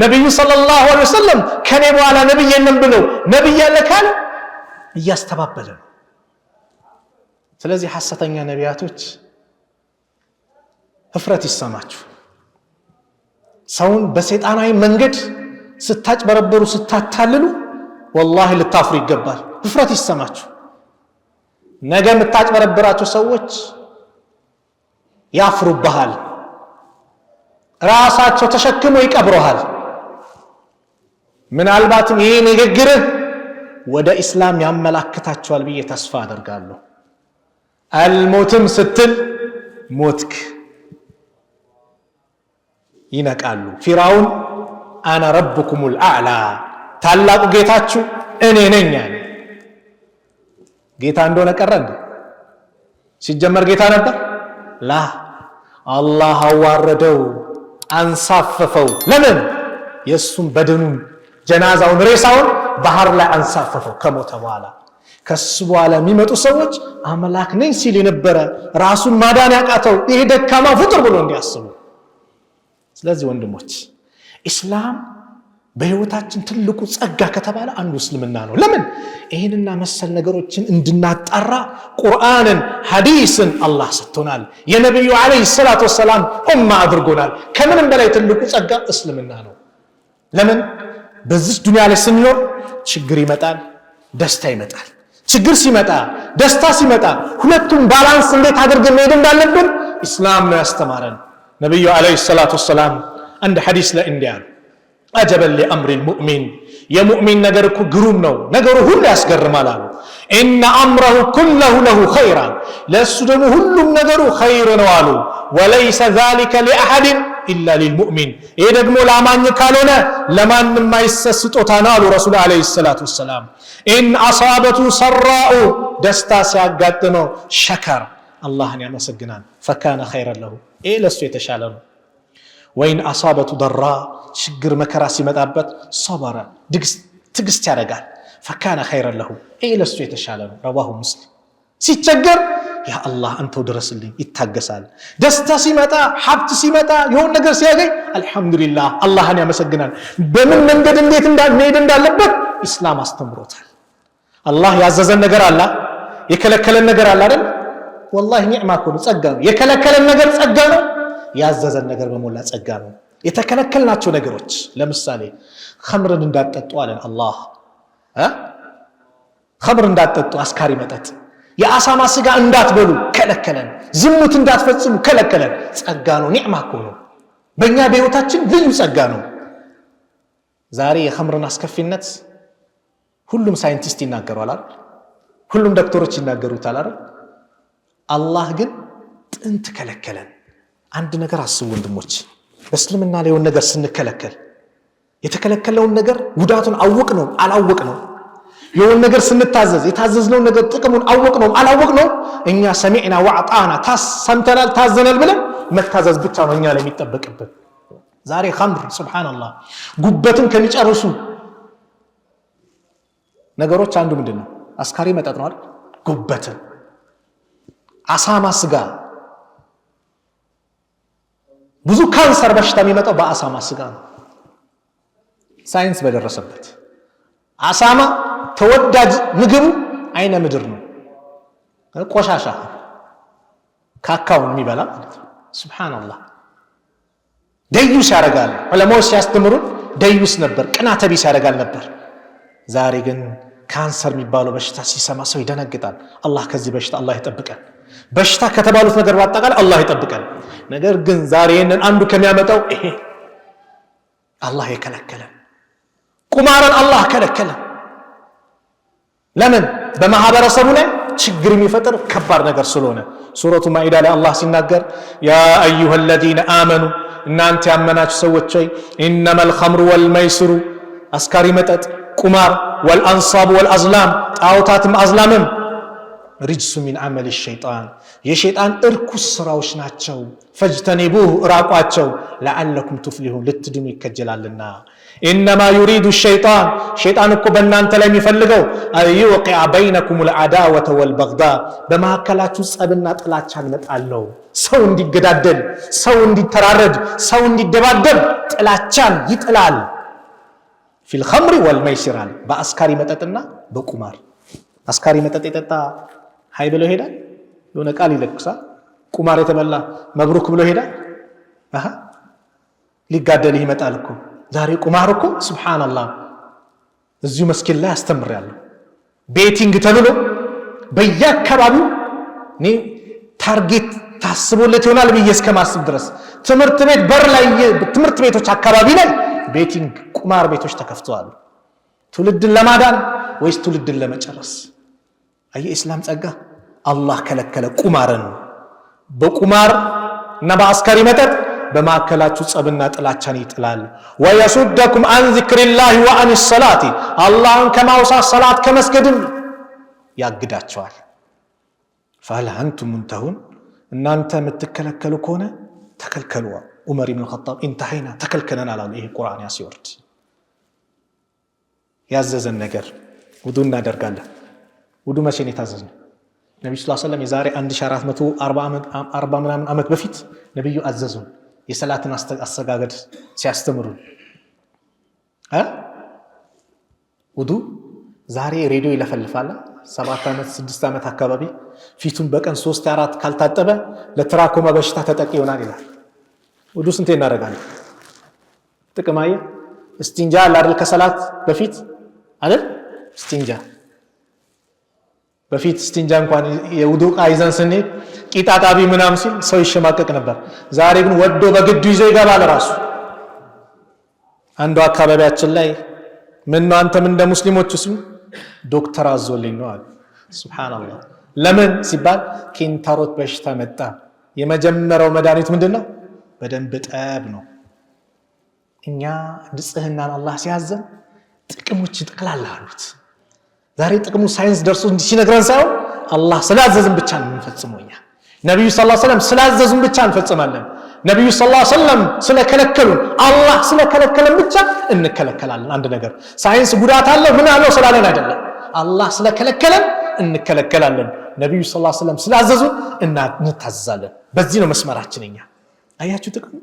نبي صلى الله عليه وسلم كنبي ولا نبي يلم بلو نبي يالك يستبابل ስለዚህ ሐሰተኛ ነቢያቶች ህፍረት ይሰማችሁ ሰውን በሰይጣናዊ መንገድ ስታጭበረበሩ ስታታልሉ والله ልታፍሩ ይገባል ህፍረት ይሰማችሁ ነገ የምታጭበረብራቸው ሰዎች ያፍሩብሃል ራሳቸው ተሸክመው ይቀብሩሃል ምናልባትም ይሄ ንግግርህ ወደ እስላም ያመላክታቸዋል ብዬ ተስፋ አደርጋለሁ አልሞትም ስትል ሞትክ ይነቃሉ ፊራውን አና ረብኩሙል አዕላ ታላቁ ጌታችሁ እኔ ነኝ አለ ጌታ እንደሆነ ቀረ እንዴ ሲጀመር ጌታ ነበር ላ አላህ አዋረደው አንሳፈፈው ለምን የሱም በደኑን ጀናዛውን ሬሳውን ባህር ላይ አንሳፈፈው ከሞተ በኋላ ከሱ በኋላ የሚመጡ ሰዎች አምላክ ነኝ ሲል የነበረ ራሱን ማዳን ያቃተው ይሄ ደካማ ፍጡር ብሎ እንዲያስቡ ስለዚህ ወንድሞች እስላም በህይወታችን ትልቁ ጸጋ ከተባለ አንዱ እስልምና ነው ለምን ይሄንና መሰል ነገሮችን እንድናጣራ ቁርአንን ሐዲስን አላህ ሰጥቶናል የነብዩ አለይሂ ሰላቱ ወሰለም ኡማ አድርጎናል ከምንም በላይ ትልቁ ጸጋ እስልምና ነው ለምን በዚህ ዱንያ ላይ ስንኖር ችግር ይመጣል ደስታ ይመጣል ችግር ሲመጣ ደስታ ሲመጣ ሁለቱም ባላንስ እንዴት አድርገን መሄድ እንዳለብን እስላም ነው ያስተማረን ነብዩ አለይሂ ሰላቱ ወሰለም አንድ ሐዲስ ላይ እንዲያሉ አጀበል ለአምር المؤمن የሙእሚን ነገር እኮ ግሩም ነው ነገሩ ሁሉ ያስገርማል አሉ ان امره كله له خيرا ለሱ ደግሞ ሁሉም ነገሩ ኸይር ነው አሉ وليس ذلك لاحد الا للمؤمن ይሄ ደግሞ ለአማኝ ካልሆነ ለማንም አይሰስጦታ ነው አሉ ረሱል አለይሂ ሰላቱ ወሰለም ان اصابته سراء ደስታ ሲያጋጥመው ሸከር አላህን ያመሰግናል فكان خيرا له ይሄ ለሱ የተሻለ ነው وين اصابته ضراء ችግር መከራ ሲመጣበት صبر ትግስት ያደርጋል فكان خيرا له اي ለሱ የተሻለ ነው رواه مسلم ሲቸገር ያ አላህ አንተው ድረስልኝ ይታገሳል ደስታ ሲመጣ ሀብት ሲመጣ የሆነ ነገር ሲያገኝ አልহামዱሊላህ አላህን ያመሰግናል በምን መንገድ እንዴት መሄድ እንዳለበት እስላም አስተምሮታል አላህ ያዘዘን ነገር አለ የከለከለን ነገር አለ አይደል والله ኒዕማ እኮ ነው ጸጋ ነው የከለከለን ነገር ጸጋ ነው ያዘዘን ነገር በሞላ ጸጋ ነው የተከለከልናቸው ነገሮች ለምሳሌ ኸምርን እንዳትጠጡ አለን አላህ ኸምር እንዳትጠጡ አስካሪ መጠጥ የአሳማ ስጋ እንዳትበሉ ከለከለን ዝሙት እንዳትፈጽሙ ከለከለን ጸጋ ነው ኒዕማ እኮ ነው በእኛ በህይወታችን ልዩ ጸጋ ነው ዛሬ የኸምርን አስከፊነት ሁሉም ሳይንቲስት ይናገራል አይደል ሁሉም ዶክተሮች ይናገሩታል አይደል አላህ ግን ጥንት ከለከለን አንድ ነገር አስቡ ወንድሞች በእስልምና ላይ የሆነ ነገር ስንከለከል የተከለከለውን ነገር ጉዳቱን አወቅ ነው አላወቅ ነው የሆነ ነገር ስንታዘዝ የታዘዝነው ነገር ጥቅሙን አወቅ ነው አላወቅ ነው እኛ ሰሚዕና ወአጣና ታሰምተናል ታዘናል ብለን መታዘዝ ብቻ ነው እኛ ላይ የሚጠበቅብን ዛሬ ኸምር ሱብሃንአላህ ጉበትን ከሚጨርሱ ነገሮች አንዱ ምንድነው አስካሪ መጠጥ ነው አይደል ጉበትን አሳማ ስጋ ብዙ ካንሰር በሽታ የሚመጣው በአሳማ ስጋ ነው ሳይንስ በደረሰበት አሳማ ተወዳጅ ምግቡ አይነ ምድር ነው ቆሻሻ ካካውን የሚበላ ማለት ነው ሱብሃንአላህ ደዩስ ያረጋል ዑለማዎች ሲያስተምሩን ደዩስ ነበር ቅናተ ቢስ ያረጋል ነበር ዛሬ ግን ካንሰር የሚባለው በሽታ ሲሰማ ሰው ይደነግጣል አላህ ከዚህ በሽታ አላህ ይጠብቀን በሽታ ከተባሉት ነገር ባጠቃላይ አላህ ይጠብቀን ነገር ግን ዛሬ እነን አንዱ ከሚያመጣው ይሄ አላህ የከለከለን ቁማራን አላህ ከለከለን ለምን በማህበረሰቡ ላይ ችግር የሚፈጥር ከባድ ነገር ስለሆነ ሱረቱ ማኢዳ ላይ አላህ ሲናገር ያ አዩሃ الذين آمنوا እናንተ ያመናችሁ ሰዎች ሆይ إنما الخمر والميسر አስካሪ መጠጥ ቁማር والأنصاب والأزلام ጣዖታትም አዝላምም ሪጅሱ ሚን አመል ሸይጣን የሸይጣን እርኩስ ስራዎች ናቸው ፈጅተኒቡሁ ራቋቸው ለዓለኩም ትፍሊሁን ልትድኑ ይከጀላልና إنما يريد الشيطان شيطان እኮ በእናንተ ላይ የሚፈልገው يوقع بينكم العداوة والبغضاء በመካከላችሁ ጸብና ጥላቻን መጣለው ሰው እንዲገዳደል ሰው እንዲተራረድ ሰው እንዲደባደብ ጥላቻን ይጥላል في الخمر والميسر በአስካሪ መጠጥና በቁማር አስካሪ መጠጥ የጠጣ ሃይ ብሎ ሄዳል የሆነ ቃል ይለቅሳል ቁማር የተበላ መብሩክ ብሎ ሄዳል ሊጋደል ይመጣል እኮ ዛሬ ቁማር እኮ ሱብሃንአላህ እዚሁ መስኪን ላይ አስተምራለሁ ቤቲንግ ተብሎ በየአካባቢው እኔ ታርጌት ታስቦለት ይሆናል ብዬ እስከማስብ ድረስ ትምህርት ቤት በር ላይ ትምህርት ቤቶች አካባቢ ላይ ቤቲንግ ቁማር ቤቶች ተከፍተዋል ትውልድን ለማዳን ወይስ ትውልድን ለመጨረስ የኢስላም ጸጋ አላህ ከለከለ ቁማርን በቁማር እና በአስካሪ መጠጥ በማከላችሁ ጸብና ጥላቻን ይጥላል ወየሱደኩም አን ዚክሪላሂ ወአን ሰላቲ አላህን ከማውሳት ሰላት ከመስገድም ያግዳቸዋል فهل انتم منتهون እናንተ የምትከለከሉ ከሆነ ተከልከሉ ዑመር ኢብኑ ኸጣብ እንተሃይና ተከልከለና አላሉ ይሄ ቁርአን ያሲወርድ ያዘዘን ነገር ውዱ እናደርጋለን ውዱ መቼ ነው የታዘዝነው ነብዩ ሰለላሁ ዐለይሂ ወሰለም የዛሬ 1440 ምናምን ዓመት በፊት ነብዩ አዘዙን የሰላትን አሰጋገድ ሲያስተምሩ ውዱ ዛሬ ሬዲዮ ይለፈልፋል 7 ዓመት 6 ዓመት አካባቢ ፊቱን በቀን 3 4 ካልታጠበ ለትራኮማ በሽታ ተጠቂ ይሆናል ይላል ውዱ ስንቴ እናደርጋለን ጥቅማየ እስቲንጃ አይደል ከሰላት በፊት አይደል እስቲንጃ በፊት እስቲንጃ እንኳን የውዱ ቃይዘን ስንሄድ ቂጣጣቢ ምናምን ሲል ሰው ይሸማቀቅ ነበር ዛሬ ግን ወዶ በግዱ ይዞ ይገባል ራሱ አንዱ አካባቢያችን ላይ ምን ነው አንተም እንደ ሙስሊሞች ሲሉ ዶክተር አዞልኝ ነው አለ ሱብሃንአላህ ለምን ሲባል ኪንታሮት በሽታ መጣ የመጀመሪያው መድኃኒት ምንድነው በደንብ ጠብ ነው እኛ ንጽህናን አላህ ሲያዘን ጥቅሞች ጠቅላላ አሉት ዛሬ ጥቅሙ ሳይንስ ደርሶ ሲነግረን ሳይሆን አላህ ስላዘዘን ብቻ ነው የምንፈጽመውኛ ነብዩ ሰለላሁ ዐለይሂ ወሰለም ስላዘዙን ብቻ እንፈጽማለን ነብዩ ሰለላሁ ዐለይሂ ወሰለም ስለከለከሉን አላህ ስለከለከለን ብቻ እንከለከላለን አንድ ነገር ሳይንስ ጉዳት አለው ምን አለው ስላለን አይደለም አላህ ስለከለከለን እንከለከላለን ነብዩ ሰለላሁ ዐለይሂ ወሰለም ስላዘዙን እንታዘዛለን በዚህ ነው መስመራችንኛ አያችሁ ጥቅሙ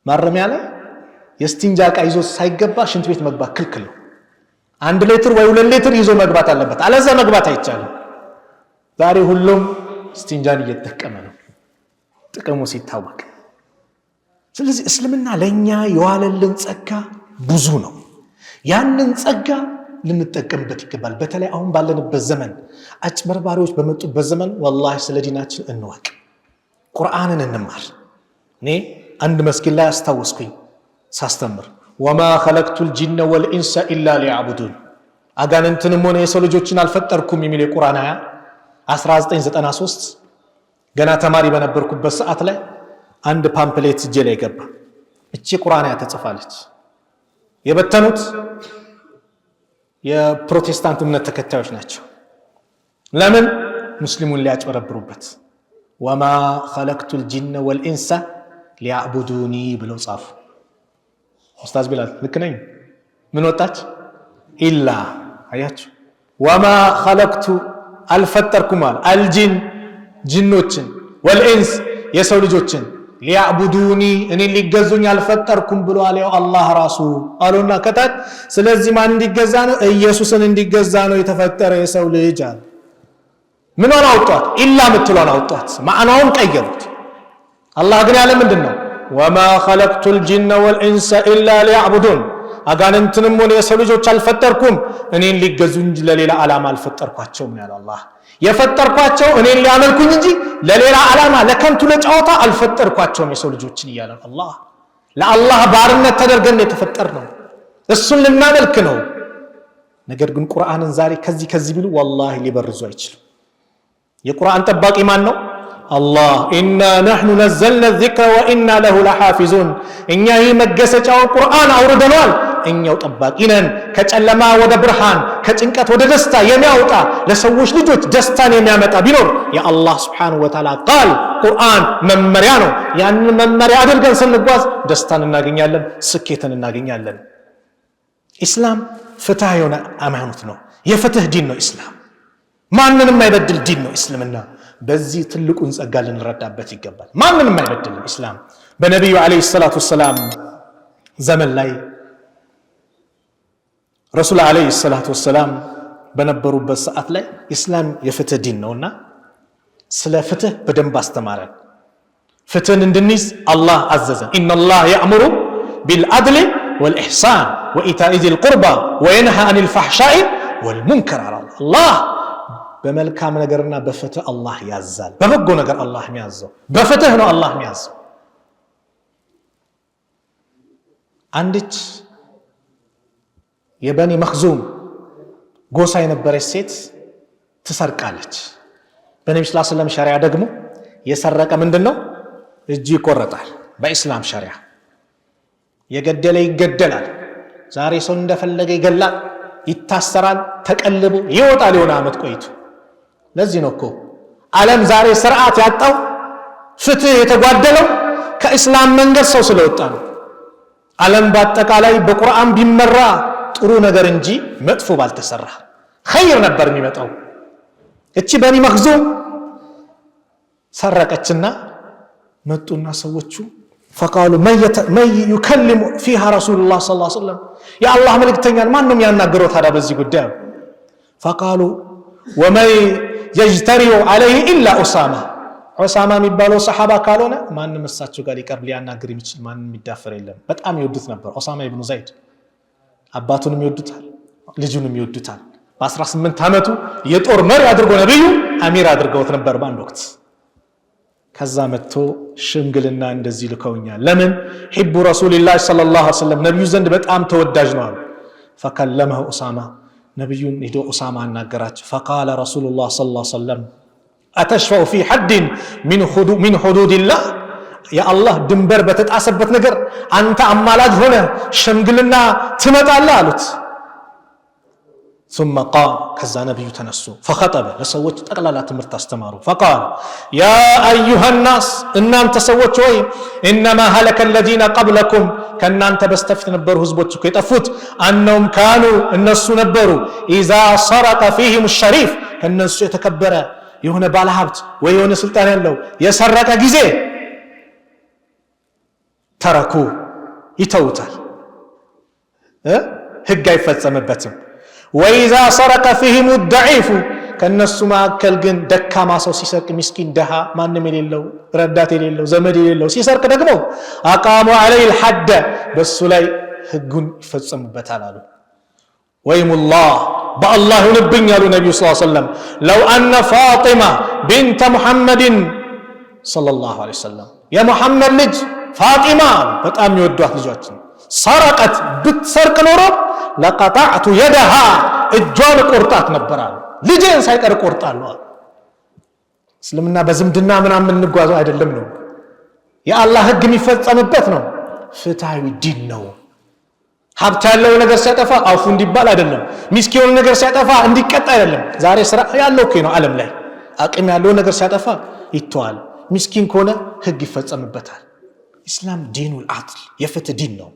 ማረሚያ ላይ የስቲንጃ ዕቃ ይዞ ሳይገባ ሽንት ቤት መግባት ክልክል ነው 1 ሊትር ወይ 2 ሊትር ይዞ መግባት አለበት አለዛ መግባት አይቻልም ዛሬ ሁሉም ስቲንጃን እየተጠቀመ ነው ጥቅሙ ሲታወቅ ስለዚህ እስልምና ለኛ የዋለልን ጸጋ ብዙ ነው ያንን ጸጋ ልንጠቀምበት ይገባል በተለይ አሁን ባለንበት ዘመን አጭበርባሪዎች በመጡበት ዘመን ወላሂ ስለ ዲናችን እንወቅ ቁርአንን እንማር እኔ አንድ መስጊድ ላይ አስታወስኩኝ ሳስተምር ወማ ኸለቅቱል ጂነ ወልኢንሰ ኢላ ሊያዕቡዱን አጋንንትንም ሆነ የሰው ልጆችን አልፈጠርኩም የሚል የቁርአን አያ 1993 ገና ተማሪ በነበርኩበት ሰዓት ላይ አንድ ፓምፕሌት እጄ ላይ ገባ እቺ ቁርአን አያ ተጽፋለች የበተኑት የፕሮቴስታንት እምነት ተከታዮች ናቸው ለምን ሙስሊሙን ሊያጭበረብሩበት ወማ ኸለቅቱል ጂነ ወልኢንሰ ሊያዕቡዱኒ ብለው ጻፉ ኡስታዝ ቢላል ልክ ነኝ ምን ወጣች ኢላ አያችሁ ወማ ኸለቅቱ አልፈጠርኩም አልጂን ጂኖችን ወልኢንስ የሰው ልጆችን ሊያዕቡዱኒ እኔ ሊገዙኝ አልፈጠርኩም ብሎ አለው አላህ ራሱ አሉና ከታች ስለዚህ ማን እንዲገዛ ነው ኢየሱስን እንዲገዛ ነው የተፈጠረ የሰው ልጅ አለ ምን ሆነ አውጣት ኢላ ምትሏን አውጣት ማዕናውን ቀየሩት አላህ ግን ያለ ምንድነው ወማ ኸለቅቱል ጂነ ወልኢንሰ ኢላ ሊያዕቡዱን አጋንንትንም ሆነ የሰው ልጆች አልፈጠርኩም እኔን ሊገዙኝ እንጂ ለሌላ ዓላማ አልፈጠርኳቸውም ያለ አላህ የፈጠርኳቸው እኔን ሊያመልኩኝ እንጂ ለሌላ ዓላማ ለከንቱ ለጫወታ አልፈጠርኳቸውም የሰው ልጆችን ይያለ አላህ ለአላህ ባርነት ተደርገን የተፈጠርነው እሱን ልናመልክ ነው ነገር ግን ቁርአንን ዛሬ ከዚህ ቢሉ ወላሂ ሊበርዙ አይችልም የቁርአን ጠባቂ ማን ነው? አላህ። ኢና ነሕኑ ነዘልና الذክረ ወኢና ለሁ ለሓፊዙን። እኛ ይህ መገሰጫውን ቁርአን አውርደነዋል፣ እኛው ጠባቂ ነን። ከጨለማ ወደ ብርሃን፣ ከጭንቀት ወደ ደስታ የሚያወጣ ለሰዎች ልጆች ደስታን የሚያመጣ ቢኖር የአላህ ስብሓንሁ ወተዓላ ቃል ቁርአን መመሪያ ነው። ያንን መመሪያ አድርገን ስንጓዝ ደስታን እናገኛለን፣ ስኬትን እናገኛለን። ኢስላም ፍትህ የሆነ ሃይማኖት ነው። የፍትህ ዲን ነው ኢስላም። ማንንም የማይበድል ዲን ነው እስልምና። በዚህ ትልቁን ጸጋ ልንረዳበት ይገባል። ማንንም የማይበድል ኢስላም። በነቢዩ ዓለይሂ ሰላቱ ወሰላም ዘመን ላይ ረሱል ዓለይሂ ሰላቱ ወሰላም በነበሩበት ሰዓት ላይ ኢስላም የፍትህ ዲን ነውና ስለ ፍትህ በደንብ አስተማረን። ፍትህን እንድንይዝ አላህ አዘዘ። ኢነላህ የእምሩ ቢልዐድሊ ወልኢሕሳን ወኢታኢ ዚል ቁርባ ወየንሃ አኒል ፈሕሻኢ ወልሙንከር አለ አላህ። በመልካም ነገርና በፍትህ አላህ ያዛል። በበጎ ነገር አላህ የሚያዘው በፍትህ ነው። አላህ የሚያዘው አንዲት የበኒ መኽዙም ጎሳ የነበረች ሴት ትሰርቃለች። በነብዩ ሰለላሁ ዐለይሂ ወሰለም ሸሪዓ ደግሞ የሰረቀ ምንድነው? እጅ ይቆረጣል። በኢስላም ሸሪዓ የገደለ ይገደላል። ዛሬ ሰው እንደፈለገ ይገላል፣ ይታሰራል፣ ተቀልቦ ይወጣል የሆነ ዓመት ቆይቶ። ለዚህ ነው እኮ ዓለም ዛሬ ስርዓት ያጣው ፍትህ የተጓደለው ከኢስላም መንገድ ሰው ስለወጣ ነው። ዓለም በአጠቃላይ በቁርአን ቢመራ ጥሩ ነገር እንጂ መጥፎ ባልተሰራ ኸይር ነበር የሚመጣው። እቺ በኒ መኽዙም ሰረቀችና መጡና ሰዎቹ ፈቃሉ መን ዩከልሙ ፊሃ ረሱሉላህ ሰለላሁ ዐለይሂ ወሰለም፣ የአላህ መልእክተኛን ማንም ያናገረው ታዲያ በዚህ ጉዳይ? ፈቃሉ ወመን የጅተሪኡ ዐለይሂ ኢላ ኡሳማ፣ ኡሳማ የሚባለው ሰሓባ ካልሆነ ማንም እሳቸው ጋር ሊቀርብ ሊያናግር የሚችል ማንም የሚዳፈር የለም። በጣም ይወዱት ነበር ኡሳማ ኢብኑ ዘይድ። አባቱንም ይወዱታል፣ ልጁንም ይወዱታል። በ18 ዓመቱ የጦር መሪ አድርጎ ነብዩ አሚር አድርገውት ነበር በአንድ ወቅት። ከዛ መጥቶ ሽምግልና እንደዚህ ልከውኛል። ለምን? ሒቡ ረሱልላህ ሰለላሁ ዐለይሂ ወሰለም ነብዩ ዘንድ በጣም ተወዳጅ ነው አሉ። ፈከለመሁ ኡሳማ፣ ነብዩን ሄዶ ኡሳማ አናገራቸው። ፈቃለ ረሱሉላህ ሰለላሁ ዐለይሂ ወሰለም አተሽፈዑ ፊ ሐድን ሚን ሁዱዲላህ፣ የአላህ ድንበር በተጣሰበት ነገር አንተ አማላጅ ሆነ ሽምግልና ትመጣለህ አሉት። ثم قام، ከዛ ነብዩ ተነሱ። فخطب፣ ለሰዎች ጠቅላላ ትምህርት አስተማሩ። فقال يا ايها الناس፣ እናንተ ሰዎች ሆይ انما هلك الذين قبلكم፣ ከናንተ በስተፊት ነበሩ ህዝቦች እኮ የጠፉት انهم كانوا፣ እነሱ ነበሩ اذا سرق فيهم الشريف፣ ከነሱ የተከበረ የሆነ ባለሀብት ወይ የሆነ ስልጣን ያለው የሰረቀ ጊዜ ተረኩ፣ ይተውታል፣ ህግ አይፈጸምበትም። ወኢዛ ሰረቀ ፊህም الضعيف፣ ከነሱ መካከል ግን ደካማ ሰው ሲሰርቅ፣ ምስኪን ደሃ ማንም የሌለው ረዳት የሌለው ዘመድ የሌለው ሲሰርቅ ደግሞ አቃሙ عليه الحد፣ በሱ ላይ ህጉን ይፈጸሙበታል አሉ። ወይሙላህ፣ በአላህ ይሁንብኝ ያሉ ነብዩ ሰለላሁ ዐለይሂ ወሰለም ለው አነ ፋጢማ ቢንተ ሙሐመድን ሰለላሁ ዐለይሂ ወሰለም፣ የሙሐመድ ልጅ ፋጢማ በጣም የሚወዷት ልጃችን ሰረቀት ብትሰርቅ ኖሮ ለቀጣዕቱ የደሃ፣ እጇን ቆርጣት ነበራል። ልጄን ሳይቀር ቆርጣለሁ። እስልምና በዝምድና ምናምን እንጓዘው አይደለም ነው። የአላህ ህግ የሚፈጸምበት ነው። ፍትሃዊ ዲን ነው። ሀብት ያለው ነገር ሲያጠፋ አፉ እንዲባል አይደለም። ሚስኪን ነገር ሲያጠፋ እንዲቀጣ አይደለም። ዛሬ ስራ ያለው እኮ ነው ዓለም ላይ አቅም ያለው ነገር ሲያጠፋ ይተዋል። ሚስኪን ከሆነ ህግ ይፈጸምበታል። ኢስላም ዲኑል አድል፣ የፍትህ ዲን ነው።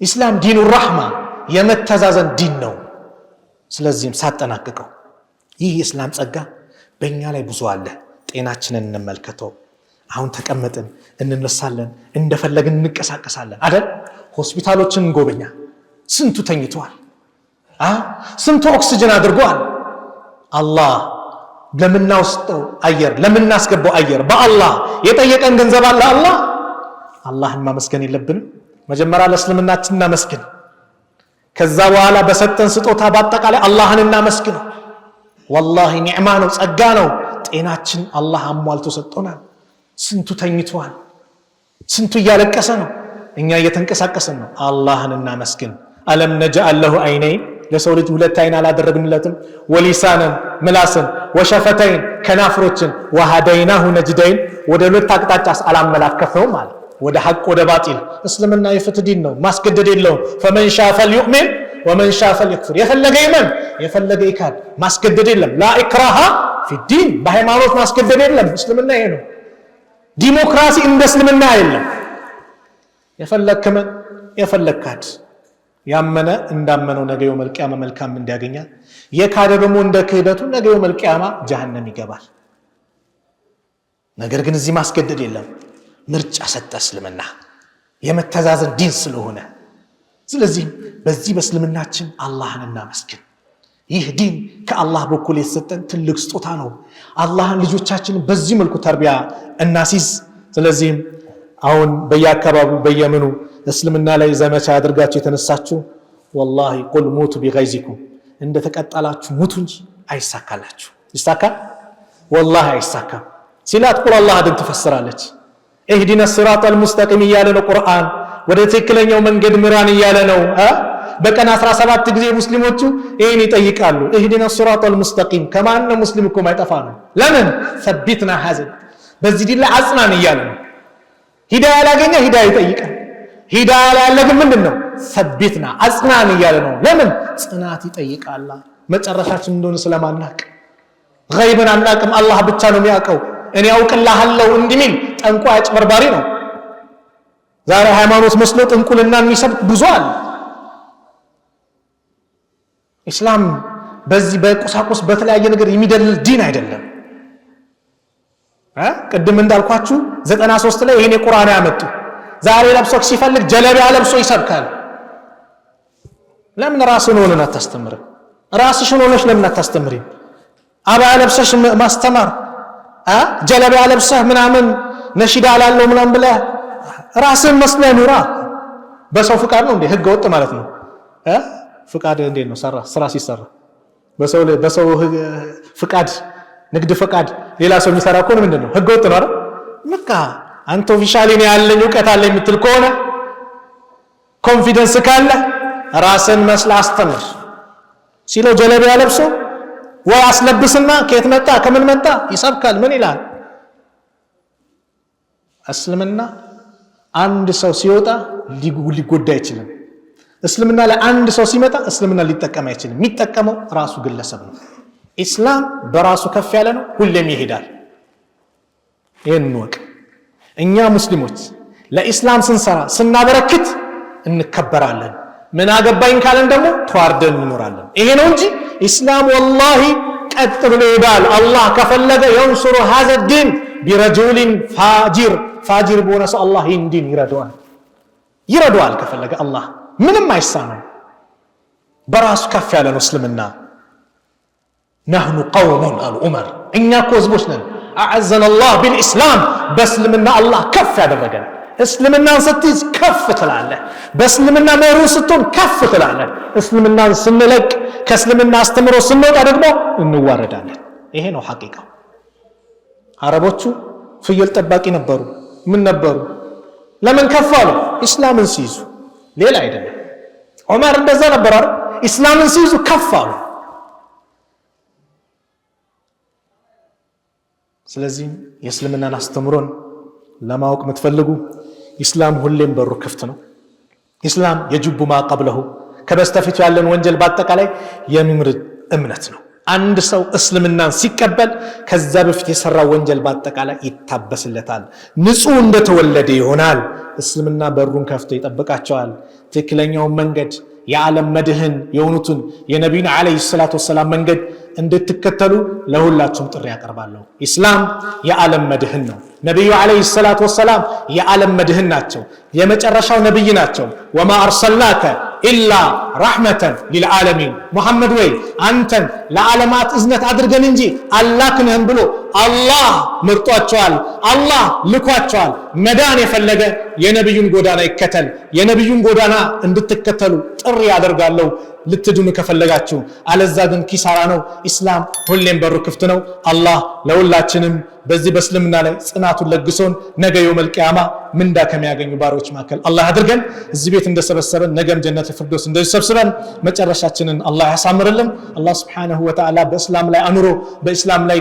ኢስላም ዲኑ ራህማ፣ የመተዛዘን ዲን ነው። ስለዚህም ሳጠናቅቀው ይህ የኢስላም ጸጋ በእኛ ላይ ብዙ አለ። ጤናችንን እንመልከተው። አሁን ተቀመጥን፣ እንነሳለን፣ እንደፈለግን እንቀሳቀሳለን አይደል? ሆስፒታሎችን እንጎበኛ። ስንቱ ተኝቷል፣ ስንቱ ኦክሲጅን አድርጓል። አላህ ለምናወስጠው አየር ለምናስገባው አየር በአላህ የጠየቀን ገንዘብ አለ። አላህን ማመስገን የለብንም? መጀመሪያ ለእስልምናችን እናመስግን። ከዛ በኋላ በሰጠን ስጦታ በአጠቃላይ አላህን እናመስግነው። ወላሂ ኒዕማ ነው፣ ጸጋ ነው። ጤናችን አላህ አሟልቶ ሰጥቶናል። ስንቱ ተኝቷል፣ ስንቱ እያለቀሰ ነው። እኛ እየተንቀሳቀስን ነው። አላህን እናመስግን። አለም ነጅዐል ለሁ ዐይነይን፣ ለሰው ልጅ ሁለት አይን አላደረግንለትም? ወሊሳነን ምላስን፣ ወሸፈተይን ከናፍሮችን፣ ወሃደይናሁ ነጅደይን ወደ ሁለት አቅጣጫስ አላመላከተውም አለ። ወደ ሐቅ ወደ ባጢል። እስልምና የፍትህ ዲን ነው፣ ማስገደድ የለውም። ፈመን ሻ ፈልዩእሚን ወመን ሻ ፈልየክፍር። የፈለገ ይመን የፈለገ ይካድ፣ ማስገደድ የለም። ላ ኢክራሃ ፊዲን፣ በሃይማኖት ማስገደድ የለም። እስልምና ይሄ ነው። ዲሞክራሲ እንደ እስልምና የለም። የፈለክ መን የፈለክ ካድ። ያመነ እንዳመነው ነገ የውመል ቂያማ መልካም እንዲያገኛል፣ የካደ ደግሞ እንደ ክህደቱ ነገ የውመል ቂያማ ጀሃነም ይገባል። ነገር ግን እዚህ ማስገደድ የለም። ምርጫ ሰጠ እስልምና የመተዛዘን ዲን ስለሆነ። ስለዚህ በዚህ በእስልምናችን አላህን እናመስግን። ይህ ዲን ከአላህ በኩል የተሰጠን ትልቅ ስጦታ ነው። አላህን ልጆቻችንን በዚህ መልኩ ተርቢያ እናሲዝ። ስለዚህም አሁን በየአካባቢው በየምኑ እስልምና ላይ ዘመቻ አድርጋችሁ የተነሳችሁ ወላሂ ቁል ሙቱ ቢገይዚኩም፣ እንደተቀጣላችሁ ሙቱ እንጂ አይሳካላችሁ። ይሳካል? ወላሂ አይሳካም። ሲላት ቁል አላህ አድን ትፈስራለች። እህዲነ ሲራጠል ሙስተቂም እያለ ነው ቁርአን። ወደ ትክክለኛው መንገድ ምራን እያለ ነው። በቀን 17 ጊዜ ሙስሊሞቹ ይህን ይጠይቃሉ። እህዲነ ሲራጠል ሙስተቂም። ከማን ሙስሊም እኮ ማይጠፋ ነው። ለምን ሰቢትና ሐዘን፣ በዚህ ዲን ላይ አጽናን እያለ ነው። ሂዳያ ያላገኘ ሂዳያ ይጠይቃል። ሂዳያ ላይ ያለ ግን ምንድነው? ሰቢትና አጽናን እያለ ነው። ለምን ጽናት ይጠይቃል። መጨረሻችን እንደሆነ ስለማናቅ ገይብን አናቅም። አላህ ብቻ ነው የሚያውቀው። እኔ አውቅልሃለሁ እንዲሚል ጠንቋይ አጭበርባሪ ነው። ዛሬ ሃይማኖት መስሎ ጥንቁልና የሚሰብክ ብዙ አለ። ኢስላም በዚህ በቁሳቁስ በተለያየ ነገር የሚደልል ዲን አይደለም። ቅድም እንዳልኳችሁ 93 ላይ ይሄን የቁርአን ያመጡ። ዛሬ ለብሶ ሲፈልግ ጀለቢያ ለብሶ ይሰብካል። ለምን ራስህን ሆነህ አታስተምርም? ራስሽን ሆነሽ ለምን አታስተምሪም? አባያ ለብሰሽ ማስተማር፣ ጀለቢያ ለብሰህ ምናምን ነሺዳ ላለው ምናምን ብለህ ራስህን መስለህ ኑራ። በሰው ፍቃድ ነው እንዴ? ህገ ወጥ ማለት ነው። ፍቃድ እንዴት ነው ስራ ሲሰራ በሰው ፍቃድ ንግድ ፈቃድ ሌላ ሰው የሚሰራ ከሆነ ምንድነው? ህገ ወጥ ነው አይደል? በቃ አንተ ኦፊሻሊ ነው ያለኝ እውቀት አለ የምትል ከሆነ ኮንፊደንስ ካለ ራስን መስላ አስተምር ሲለው ጀለቢያ ለብሶ ወይ አስለብስና ከየት መጣ ከምን መጣ ይሰብካል። ምን ይላል? እስልምና አንድ ሰው ሲወጣ ሊጎዳ አይችልም። እስልምና ላይ አንድ ሰው ሲመጣ እስልምና ሊጠቀም አይችልም። የሚጠቀመው ራሱ ግለሰብ ነው። ኢስላም በራሱ ከፍ ያለ ነው፣ ሁሌም ይሄዳል። ይሄን እንወቅ። እኛ ሙስሊሞች ለኢስላም ስንሰራ ስናበረክት እንከበራለን። ምን አገባኝ ካለን ደግሞ ተዋርደን እንኖራለን። ይሄ ነው እንጂ ኢስላም ወላሂ ቀጥ ብሎ ይሄዳል። አላህ ከፈለገ የንሱሩ ሀዘ ዲን ቢረጁሊን ፋጂር በሆነ ሰው አላህ ይህን ዲን ይረዳዋል ከፈለገ አላህ። ምንም አይሳነው። በራሱ ከፍ ያለ ነው እስልምና። ነህኑ ቀውሙን አሉ ዑመር፣ እኛ እኮ ህዝቦች ነን። አዐዘነ አላህ ቢልኢስላም፣ በእስልምና አላህ ከፍ ያደረገን። እስልምናን ስትይዝ ከፍ ትላለህ። በእስልምና መርህ ስትሆን ከፍ ትላለህ። እስልምናን ስንለቅ ከእስልምና አስተምሮ ስንወጣ ደግሞ እንዋረዳለን። ይሄ ነው ሐቂቃው። አረቦቹ ፍየል ጠባቂ ነበሩ። ምን ነበሩ? ለምን ከፍ አሉ? ኢስላምን ሲይዙ፣ ሌላ አይደለም። ዑመር እንደዛ ነበር አይደል? ኢስላምን ሲይዙ ከፍ አሉ። ስለዚህ የእስልምናን አስተምሮን ለማወቅ የምትፈልጉ ኢስላም ሁሌም በሩ ክፍት ነው። ኢስላም የጅቡ ማቀብለሁ፣ ከበስተፊቱ ያለን ወንጀል በአጠቃላይ የሚምር እምነት ነው። አንድ ሰው እስልምናን ሲቀበል ከዛ በፊት የሰራ ወንጀል በአጠቃላይ ይታበስለታል፣ ንጹህ እንደተወለደ ይሆናል። እስልምና በሩን ከፍቶ ይጠብቃቸዋል። ትክክለኛውን መንገድ የዓለም መድህን የሆኑትን የነቢዩን ዓለይሂ ሰላቱ ወሰላም መንገድ እንድትከተሉ ለሁላችሁም ጥሪ ያቀርባለሁ። ኢስላም የዓለም መድህን ነው። ነቢዩ ዓለይሂ ሰላቱ ወሰላም የዓለም መድህን ናቸው። የመጨረሻው ነቢይ ናቸው። ወማ አርሰልናከ ኢላ ረሕመተን ሊልዓለሚን፣ ሙሐመድ ወይ አንተን ለዓለማት እዝነት አድርገን እንጂ አላክንህም ብሎ አላህ መርጧቸዋል። አላህ ልኳቸዋል። መዳን የፈለገ የነቢዩን ጎዳና ይከተል። የነቢዩን ጎዳና እንድትከተሉ ጥሪ ያደርጋለሁ፣ ልትድኑ ከፈለጋችሁ። አለዛ ግን ኪሳራ ነው። ኢስላም ሁሌም በሩ ክፍት ነው። አላህ ለሁላችንም በዚህ በእስልምና ላይ ጽናቱን ለግሶን ነገ የውመል ቂያማ ምንዳ ከሚያገኙ ባሮች መካከል አላህ አድርገን። እዚህ ቤት እንደሰበሰበን ነገም ጀነት الفردوس እንደሰበሰበን መጨረሻችንን አላህ ያሳምርልን። አላህ Subhanahu Wa Ta'ala በእስላም ላይ አኑሮ በእስላም ላይ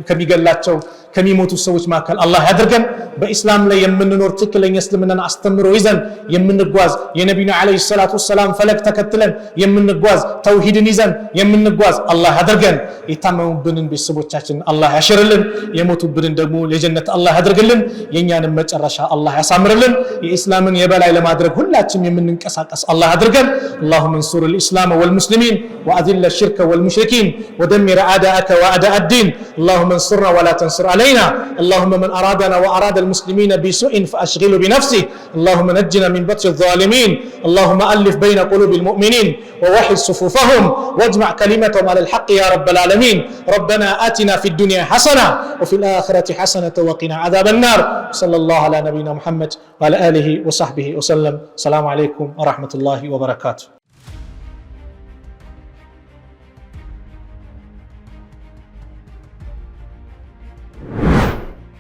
ከሚገላቸው ከሚሞቱ ሰዎች መካከል አላህ ያድርገን። በእስላም ላይ የምንኖር ትክክለኛ እስልምናን አስተምሮ ይዘን የምንጓዝ የነብዩ አለይሂ ሰላቱ ወሰላም ፈለግ ተከትለን የምንጓዝ ተውሂድን ይዘን የምንጓዝ አላህ ያድርገን። የታመሙብንን ቤተሰቦቻችንን አላህ ያሽርልን። የሞቱብንን ደግሞ ለጀነት አላህ ያድርግልን። የኛንም መጨረሻ አላህ ያሳምርልን። የእስላምን የበላይ ለማድረግ ሁላችንም የምንንቀሳቀስ አላህ ያድርገን። اللهم انصر الإسلام والمسلمين وأذل الشرك والمشركين ودمر أعداءك وأعداء الدين. اللهم انصرنا ولا تنصر علينا. اللهم من أرادنا وأراد المسلمين بسوء فأشغله بنفسه. اللهم نجنا من بطش الظالمين. اللهم ألف بين قلوب المؤمنين ووحد صفوفهم واجمع كلمتهم على الحق يا رب العالمين. ربنا آتنا في الدنيا حسنة وفي الآخرة حسنة وقنا عذاب النار. صلى الله على نبينا محمد وعلى آله وصحبه وسلم. السلام عليكم ورحمة الله وبركاته.